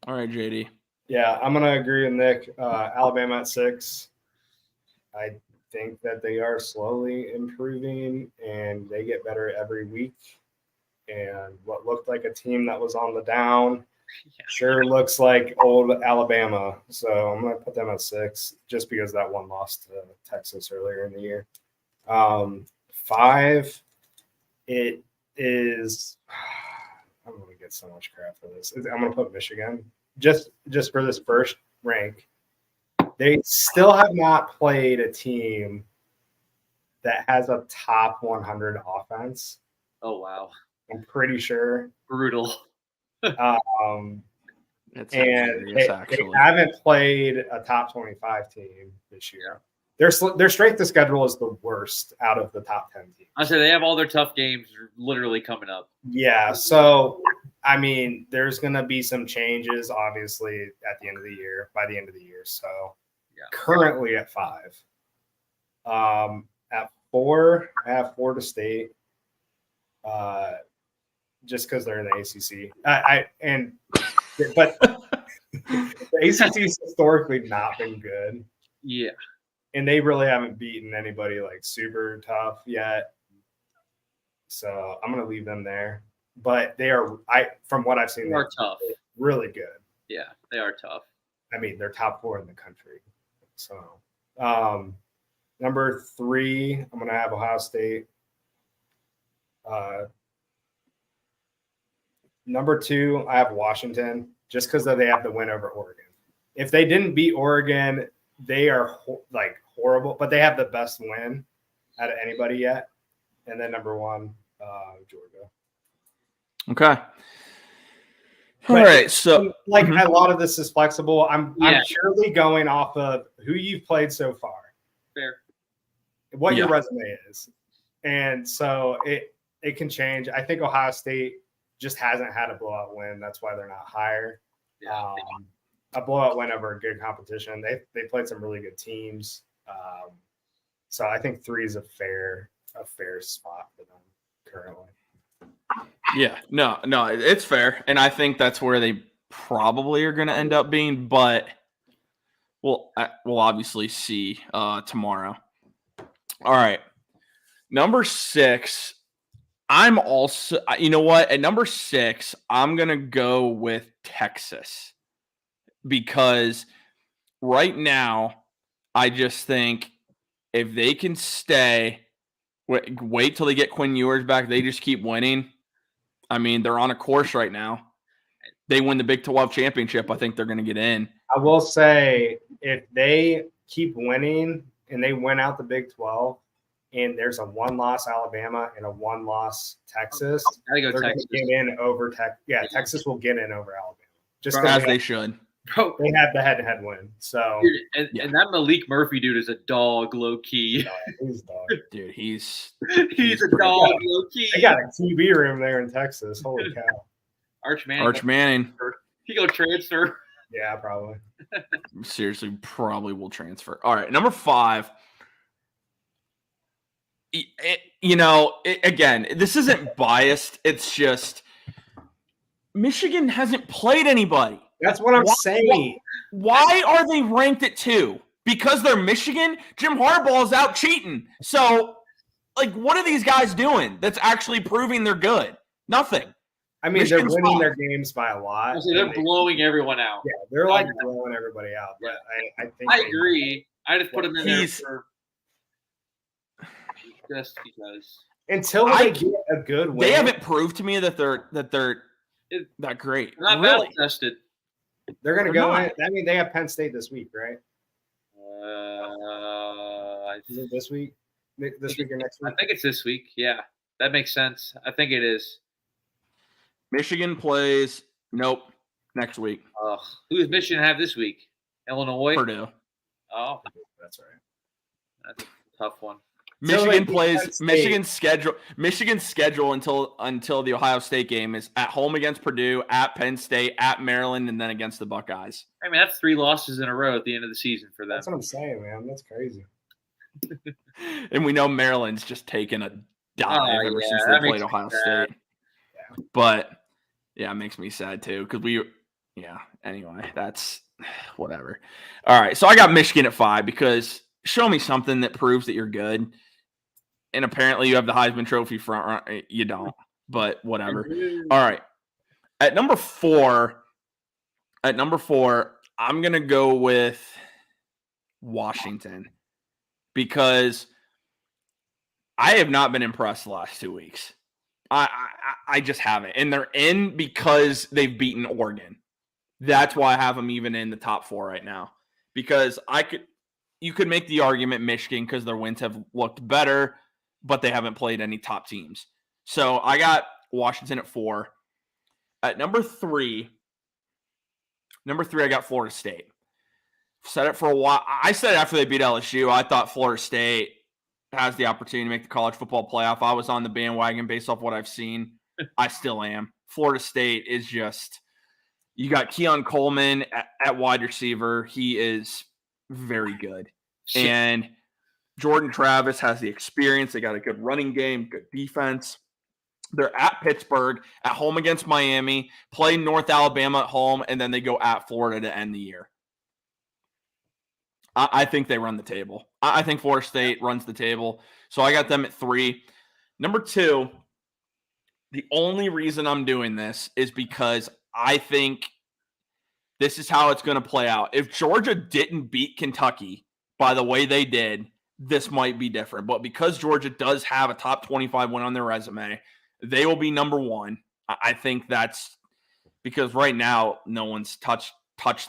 All right, JD. Yeah, I'm gonna agree with Nick. Alabama at 6. I think that they are slowly improving, and they get better every week. And what looked like a team that was on the down sure looks like old Alabama. So I'm going to put them at 6 just because that one lost to Texas earlier in the year. 5, it is – I'm going to get so much crap for this. I'm going to put Michigan just for this first rank. They still have not played a team that has a top 100 offense. Oh, wow. I'm pretty sure. Brutal. And they haven't played a top 25 team this year. Their strength of schedule is the worst out of the top 10 teams. I say they have all their tough games literally coming up. Yeah, so I mean, there's going to be some changes, obviously, by the end of the year. So currently at 5. At 4, I have Florida State. Just because they're in the ACC. But the ACC has historically not been good. Yeah. And they really haven't beaten anybody like super tough yet. So I'm going to leave them there. But they are, from what I've seen, they are tough. Really good. Yeah, they are tough. I mean, they're top 4 in the country. So number 3, I'm going to have Ohio State. Number 2, I have Washington, just because they have the win over Oregon. If they didn't beat Oregon, they are horrible, but they have the best win out of anybody yet. And then number 1, Georgia. Okay. All right. So a lot of this is flexible. I'm purely going off of who you've played so far. Fair. What your resume is. And so it can change. I think Ohio State just hasn't had a blowout win. That's why they're not higher. Yeah. A blowout win over a good competition. They played some really good teams. So I think 3 is a fair spot for them currently. Yeah, no, it's fair. And I think that's where they probably are going to end up being, but we'll obviously see tomorrow. All right. Number 6, I'm also, you know what? At number 6, I'm going to go with Texas because right now, I just think if they can wait till they get Quinn Ewers back, they just keep winning. I mean, they're on a course right now. They win the Big 12 championship. I think they're going to get in. I will say if they keep winning and they win out the Big 12 and there's a 1-loss Alabama and a 1-loss Texas, they're going to get in over Texas. Yeah, Texas will get in over Alabama. Just as they should. Bro, they have the head-to-head win. So, dude, and that Malik Murphy dude is a dog, low key. He's a dog. Dude, he's a dog, low key. They got a TV room there in Texas. Holy cow! Arch Manning. He go transfer. Yeah, probably. Seriously, probably will transfer. All right, number 5. Again, this isn't biased. It's just Michigan hasn't played anybody. That's what I'm saying. Why are they ranked at 2? Because they're Michigan? Jim Harbaugh's out cheating. So, what are these guys doing that's actually proving they're good? Nothing. I mean, Michigan's they're winning their games by a lot. So they're blowing everyone out. Yeah, they're blowing everybody out. But I think I agree. I just put them in there for just because. Until they get a good win. They haven't proved to me that they're that great. They're not battle tested. They're going to go in. I mean, they have Penn State this week, right? Is it this week? This week or next week? I think it's this week. Yeah, that makes sense. I think it is. Michigan plays. Nope. Next week. Who does Michigan have this week? Illinois? Purdue. Oh. That's right. That's a tough one. Michigan plays Michigan's schedule until the Ohio State game is at home against Purdue, at Penn State, at Maryland, and then against the Buckeyes. I mean, that's 3 losses in a row at the end of the season for them. That's what I'm saying, man. That's crazy. And we know Maryland's just taken a dive ever since they played Ohio State. Yeah. But yeah, it makes me sad too because anyway, that's whatever. All right, so I got Michigan at 5 because show me something that proves that you're good. And apparently you have the Heisman Trophy front run. You don't, but whatever. All right. At number 4, I'm going to go with Washington because I have not been impressed the last 2 weeks. I just haven't. And they're in because they've beaten Oregon. That's why I have them even in the top 4 right now. Because you could make the argument Michigan because their wins have looked better, but they haven't played any top teams. So I got Washington at 4. At number 3, I got Florida State. Said it for a while. I said after they beat LSU, I thought Florida State has the opportunity to make the college football playoff. I was on the bandwagon based off what I've seen. I still am. Florida State is just – you got Keon Coleman at wide receiver. He is very good. And Jordan Travis has the experience. They got a good running game, good defense. They're at Pittsburgh, at home against Miami, play North Alabama at home, and then they go at Florida to end the year. I think they run the table. I think Florida State runs the table. So I got them at 3. Number 2, the only reason I'm doing this is because I think this is how it's going to play out. If Georgia didn't beat Kentucky by the way they did, this might be different. But because Georgia does have a top 25 win on their resume, they will be number 1. I think that's because right now no one's touched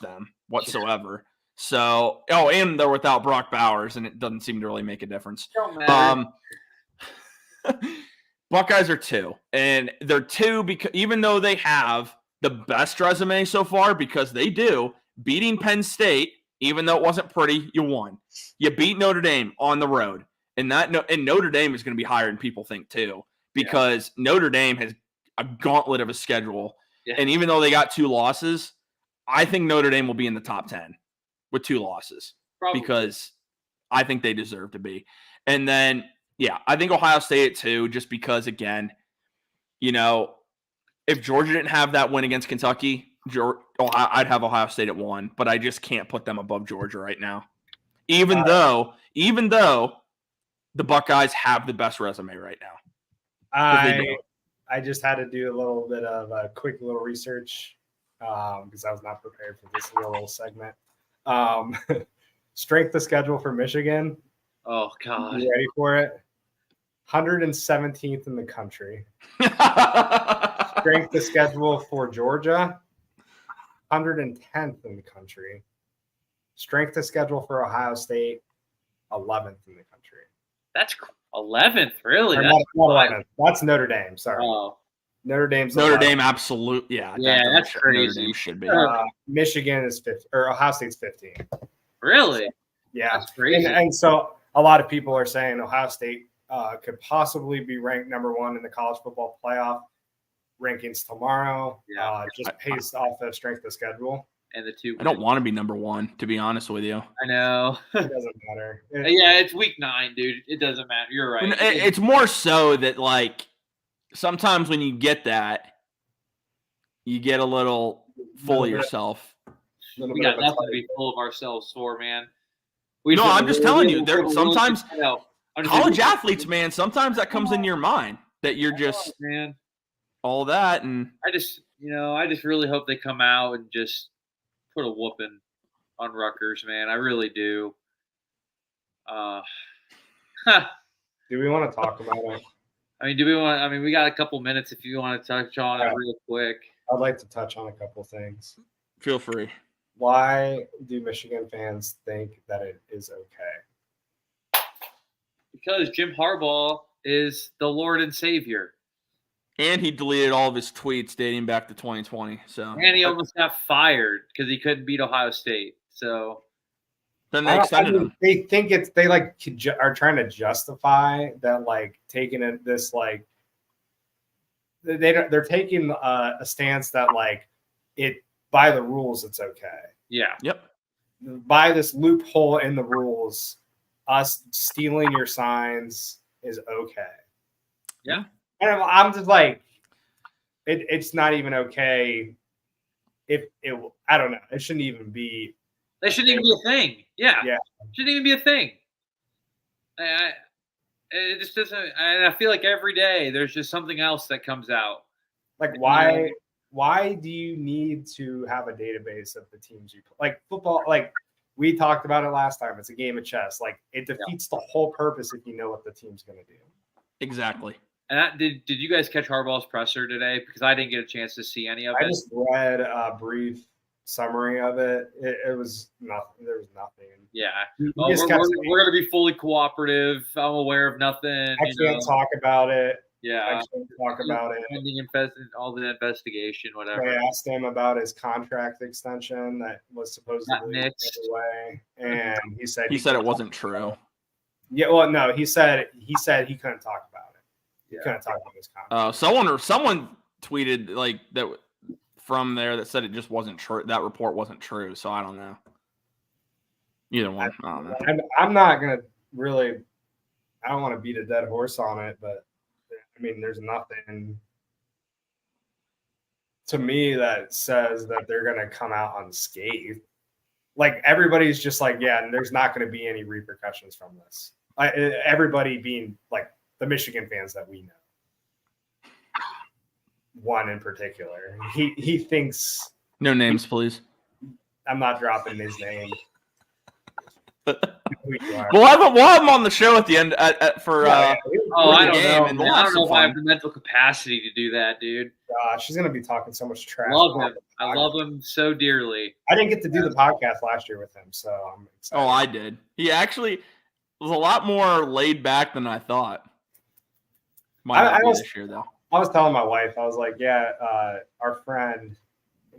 them whatsoever. So, and they're without Brock Bowers, and it doesn't seem to really make a difference. Buckeyes are 2, and they're 2 because even though they have the best resume so far, because they do, beating Penn State, even though it wasn't pretty, you won. You beat Notre Dame on the road, and Notre Dame is going to be higher than people think too, because Notre Dame has a gauntlet of a schedule, and even though they got 2 losses, I think Notre Dame will be in the top 10 with 2 losses. Probably. Because I think they deserve to be. And then, I think Ohio State at 2, just because, again, if Georgia didn't have that win against Kentucky, I'd have Ohio State at 1, but I just can't put them above Georgia right now. Even though the Buckeyes have the best resume right now. I just had to do a little bit of a quick little research because I was not prepared for this little segment. Strength of schedule for Michigan. Oh, God. You ready for it? 117th in the country. Strength of schedule for Georgia. 110th in the country. Strength of schedule for Ohio State. 11th in the country. That's 11th, really? Not 11th. That's Notre Dame. Sorry. Oh. Notre Dame, absolute. Yeah, that's crazy. Notre Dame should be. Michigan is 15, or Ohio State's 15. Really? Yeah, that's crazy. And so a lot of people are saying Ohio State could possibly be ranked number 1 in the college football playoff rankings tomorrow. Just based off of strength of schedule. And the 2. I don't want to be number 1, to be honest with you. I know. It doesn't matter. It's week 9, dude. It doesn't matter. You're right. It's more so that, like, sometimes when you get that, you get a little full of yourself. We got nothing to be full of ourselves for, man. I'm just telling you. Sometimes college athletes, man, sometimes that comes into your mind that you're just all that. And I just really hope they come out and just put a whooping on Rutgers, man. I really do. Do we want to talk about it? We got a couple minutes if you want to touch on it real quick. I'd like to touch on a couple things. Feel free. Why do Michigan fans think that it is okay? Because Jim Harbaugh is the Lord and Savior. And he deleted all of his tweets dating back to 2020. And he almost got fired because he couldn't beat Ohio State. So then they extended him. They think they are trying to justify that, like, taking it this, like, they're taking a stance that, like, it by the rules it's okay. Yeah. Yep. By this loophole in the rules, us stealing your signs is okay. Yeah. And I'm just like, it's not even okay. If it, I don't know. It shouldn't even be. They shouldn't even be a thing. Yeah. Shouldn't even be a thing. It just doesn't. And I feel like every day there's just something else that comes out. Like, why? Why do you need to have a database of the teams you play? Like football? Like we talked about it last time. It's a game of chess. Like it defeats the whole purpose if you know what the team's going to do. Exactly. And did you guys catch Harbaugh's presser today? Because I didn't get a chance to see any of it. I just read a brief summary of it. It was nothing. There was nothing. Yeah. We're going to be fully cooperative. I'm aware of nothing. I can't talk about it. Yeah. I can't talk about it. All the investigation, whatever. They asked him about his contract extension that was supposedly away, and he said it wasn't true. Yeah, well, no, he said he couldn't talk about it. He couldn't talk about his contract. Someone tweeted like that from there that said it just wasn't true. That report wasn't true. So I don't know. Either one. I don't know. I'm not gonna really. I don't want to beat a dead horse on it, but I mean, there's nothing to me that says that they're gonna come out unscathed. Like everybody's just like, yeah, and there's not going to be any repercussions from this. Everybody being like the Michigan fans that we know. One in particular, he thinks. No names, please. I'm not dropping his name. We'll have him on the show at the end for. I don't know. I don't know if I have the mental capacity to do that, dude. She's gonna be talking so much trash. I love him so dearly. I didn't get to do the podcast last year with him, so I'm excited. Oh, I did. He actually was a lot more laid back than I thought. This year, though. I was telling my wife, I was like, yeah, our friend,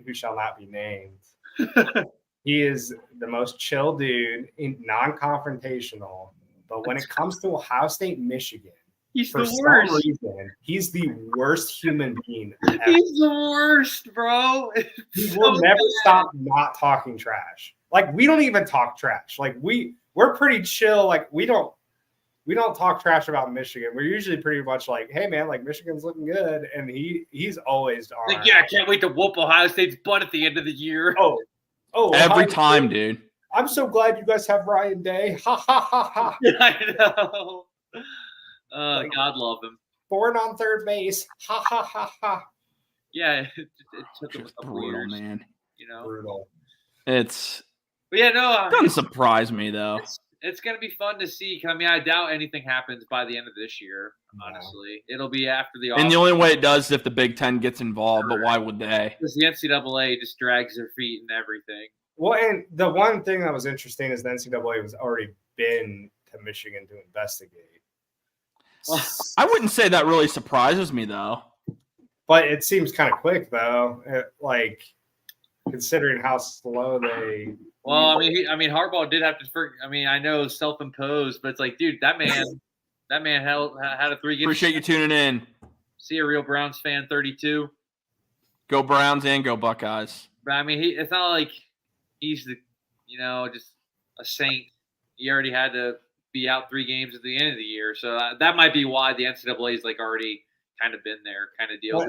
who shall not be named, he is the most chill dude, non-confrontational. But when it comes to Ohio State, Michigan, he's for the worst. Some reason, he's the worst human being ever. He's the worst, bro. He will never stop not talking trash. Like, we don't even talk trash. Like, we're pretty chill. Like, we don't talk trash about Michigan. We're usually pretty much like, hey man, like Michigan's looking good, and he's always on. Like, yeah, I can't wait to whoop Ohio State's butt at the end of the year. Oh, every time, dude. I'm so glad you guys have Ryan Day. Ha ha ha ha. I know. God love him. Born on third base. Ha ha ha ha. Yeah, it took him a brutal, years, man. You know, brutal. But yeah, no, it doesn't surprise me though. It's gonna be fun to see. I mean, I doubt anything happens by the end of this year. Honestly, it'll be after the. And the only way it does is if the Big Ten gets involved. But why would they? Because the NCAA just drags their feet and everything. Well, and the one thing that was interesting is the NCAA was already been to Michigan to investigate. I wouldn't say that really surprises me though. But it seems kind of quick though. Like considering how slow they. Well, I mean, Harbaugh did have to. I mean, I know self-imposed, but it's like, dude, that man had a 3-game. Appreciate you tuning in. See a real Browns fan, 32. Go Browns and go Buckeyes. But I mean, it's not like he's the, just a saint. He already had to be out 3 games at the end of the year, so that might be why the NCAA is like already kind of been there, kind of deal.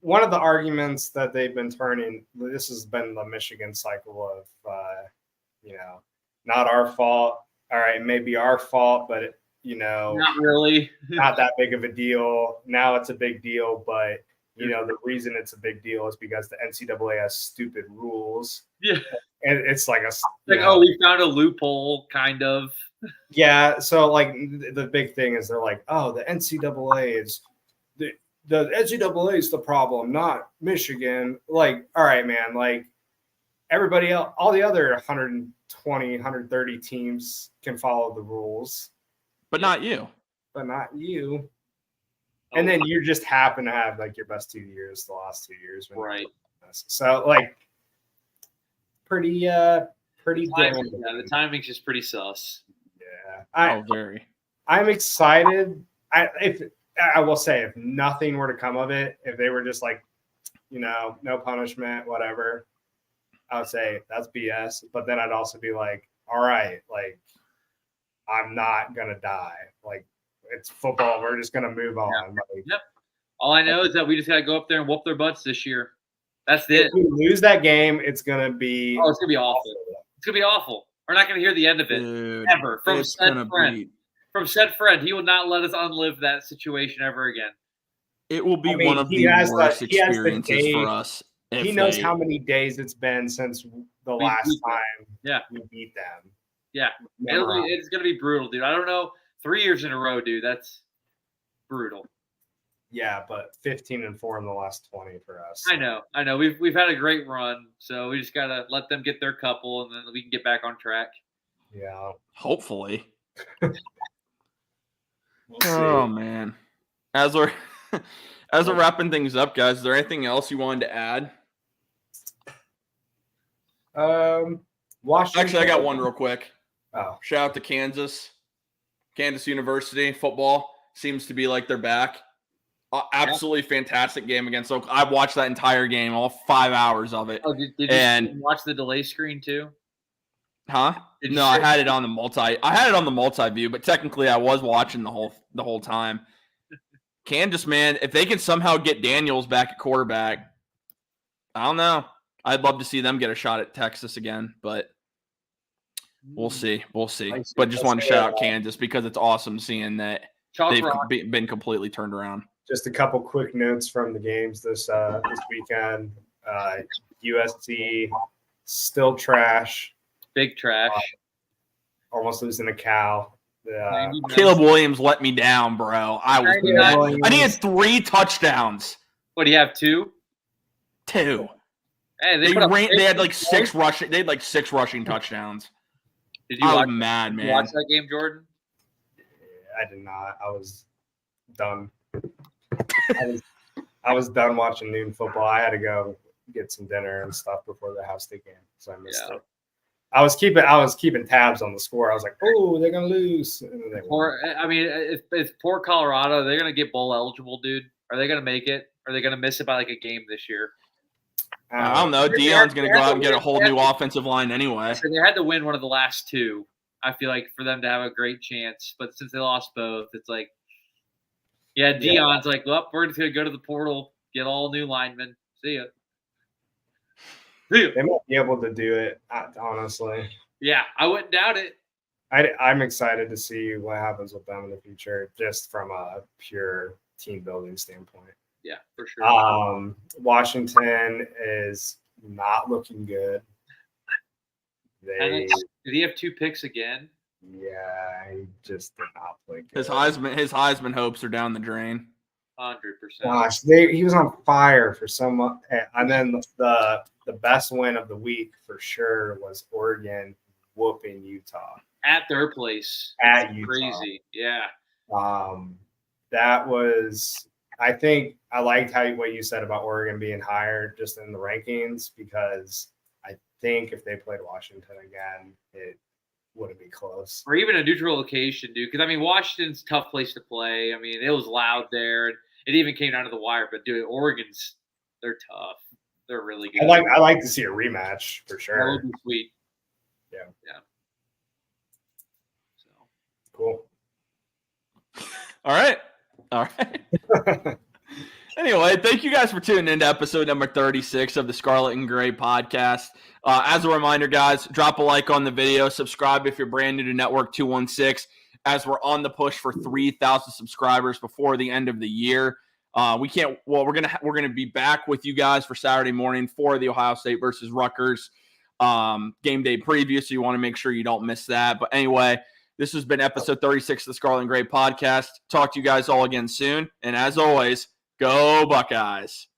One of the arguments that they've been turning, this has been the Michigan cycle of, not our fault. All right, maybe our fault, but not really, not that big of a deal. Now it's a big deal, but the reason it's a big deal is because the NCAA has stupid rules. Yeah, and it's like we found a loophole, kind of. Yeah, so like the big thing is they're like, oh, the NCAA is. The NCAA is the problem, not Michigan. Like, all right, man. Like, everybody else, all the other 120, 130 teams can follow the rules. But not you. But not you. And then you just happen to have, like, your best 2 years, the last 2 years. Right. So, like, pretty the timing's just pretty sus. Yeah. Very. I'm excited. I will say, if nothing were to come of it, if they were just like, no punishment, whatever, I would say that's BS. But then I'd also be like, all right, like, I'm not going to die. Like, it's football. We're just going to move on. Yeah. Like, yep. All I know is that we just got to go up there and whoop their butts this year. That's it. If we lose that game, it's going to be. Oh, it's going to be awful. It's going to be awful. We're not going to hear the end of it. Dude, ever. From said friend, he will not let us unlive that situation ever again. It will be one of the worst experiences for us. He knows how many days it's been since the last time we beat them. Yeah, it's going to be brutal, dude. I don't know. 3 years in a row, dude. That's brutal. Yeah, but 15-4 in the last 20 for us. I know. We've had a great run, so we just got to let them get their couple, and then we can get back on track. Yeah. Hopefully. Oh man, as we're wrapping things up, guys, is there anything else you wanted to add? Washington. Actually, I got one real quick. Oh, shout out to Kansas University football seems to be like they're back. Absolutely fantastic game against Oklahoma. I watched that entire game, all 5 hours of it. Oh, did you watch the delay screen too? Huh? No, I had it on the multi view, but technically I was watching the whole time. Kansas, man, if they can somehow get Daniels back at quarterback, I don't know. I'd love to see them get a shot at Texas again, but we'll see. We'll see. But just wanted to shout out Kansas because it's awesome seeing that they've been completely turned around. Just a couple quick notes from the games this weekend. USC still trash. Big trash. Almost losing to Cal. Caleb Williams let me down, bro. I needed 3 touchdowns. What do you have? 2? 2. Hey, they had like 6 rushing. They had like 6 rushing touchdowns. Did you I was mad, man. Did you watch that game, Jordan? I did not. I was done. I was done watching noon football. I had to go get some dinner and stuff before the Ohio State game, so I missed it. I was keeping tabs on the score. I was like, oh, they're gonna lose. It's poor Colorado. They're gonna get bowl eligible, dude. Are they gonna make it? Are they gonna miss it by like a game this year? I don't know. Deion's gonna go out and get a whole new offensive line anyway. So they had to win one of the last 2. I feel like for them to have a great chance, but since they lost both, it's like, Deion's like, well, we're just gonna go to the portal, get all new linemen. See ya. They might be able to do it, honestly. Yeah, I wouldn't doubt it. I'm excited to see what happens with them in the future, just from a pure team building standpoint. Yeah, for sure. Washington is not looking good. Did he have 2 picks again? Yeah, he just did not play good. His Heisman hopes are down the drain. 100%. Gosh, he was on fire for some, and then the best win of the week for sure was Oregon whooping Utah at their place. At Utah. Crazy, yeah. That was. I think I liked what you said about Oregon being higher just in the rankings, because I think if they played Washington again, it wouldn't be close. Or even a neutral location, dude. Because, Washington's a tough place to play. It was loud there. It even came down to the wire. But, dude, they're tough. They're really good. I like to see a rematch for sure. That would be sweet. Yeah. So cool. All right. Anyway, thank you guys for tuning into episode number 36 of the Scarlet and Gray podcast. As a reminder, guys, drop a like on the video. Subscribe if you're brand new to Network 216, as we're on the push for 3,000 subscribers before the end of the year. We're gonna be back with you guys for Saturday morning for the Ohio State versus Rutgers game day preview, so you want to make sure you don't miss that. But anyway, this has been episode 36 of the Scarlet and Gray podcast. Talk to you guys all again soon. And as always, go Buckeyes.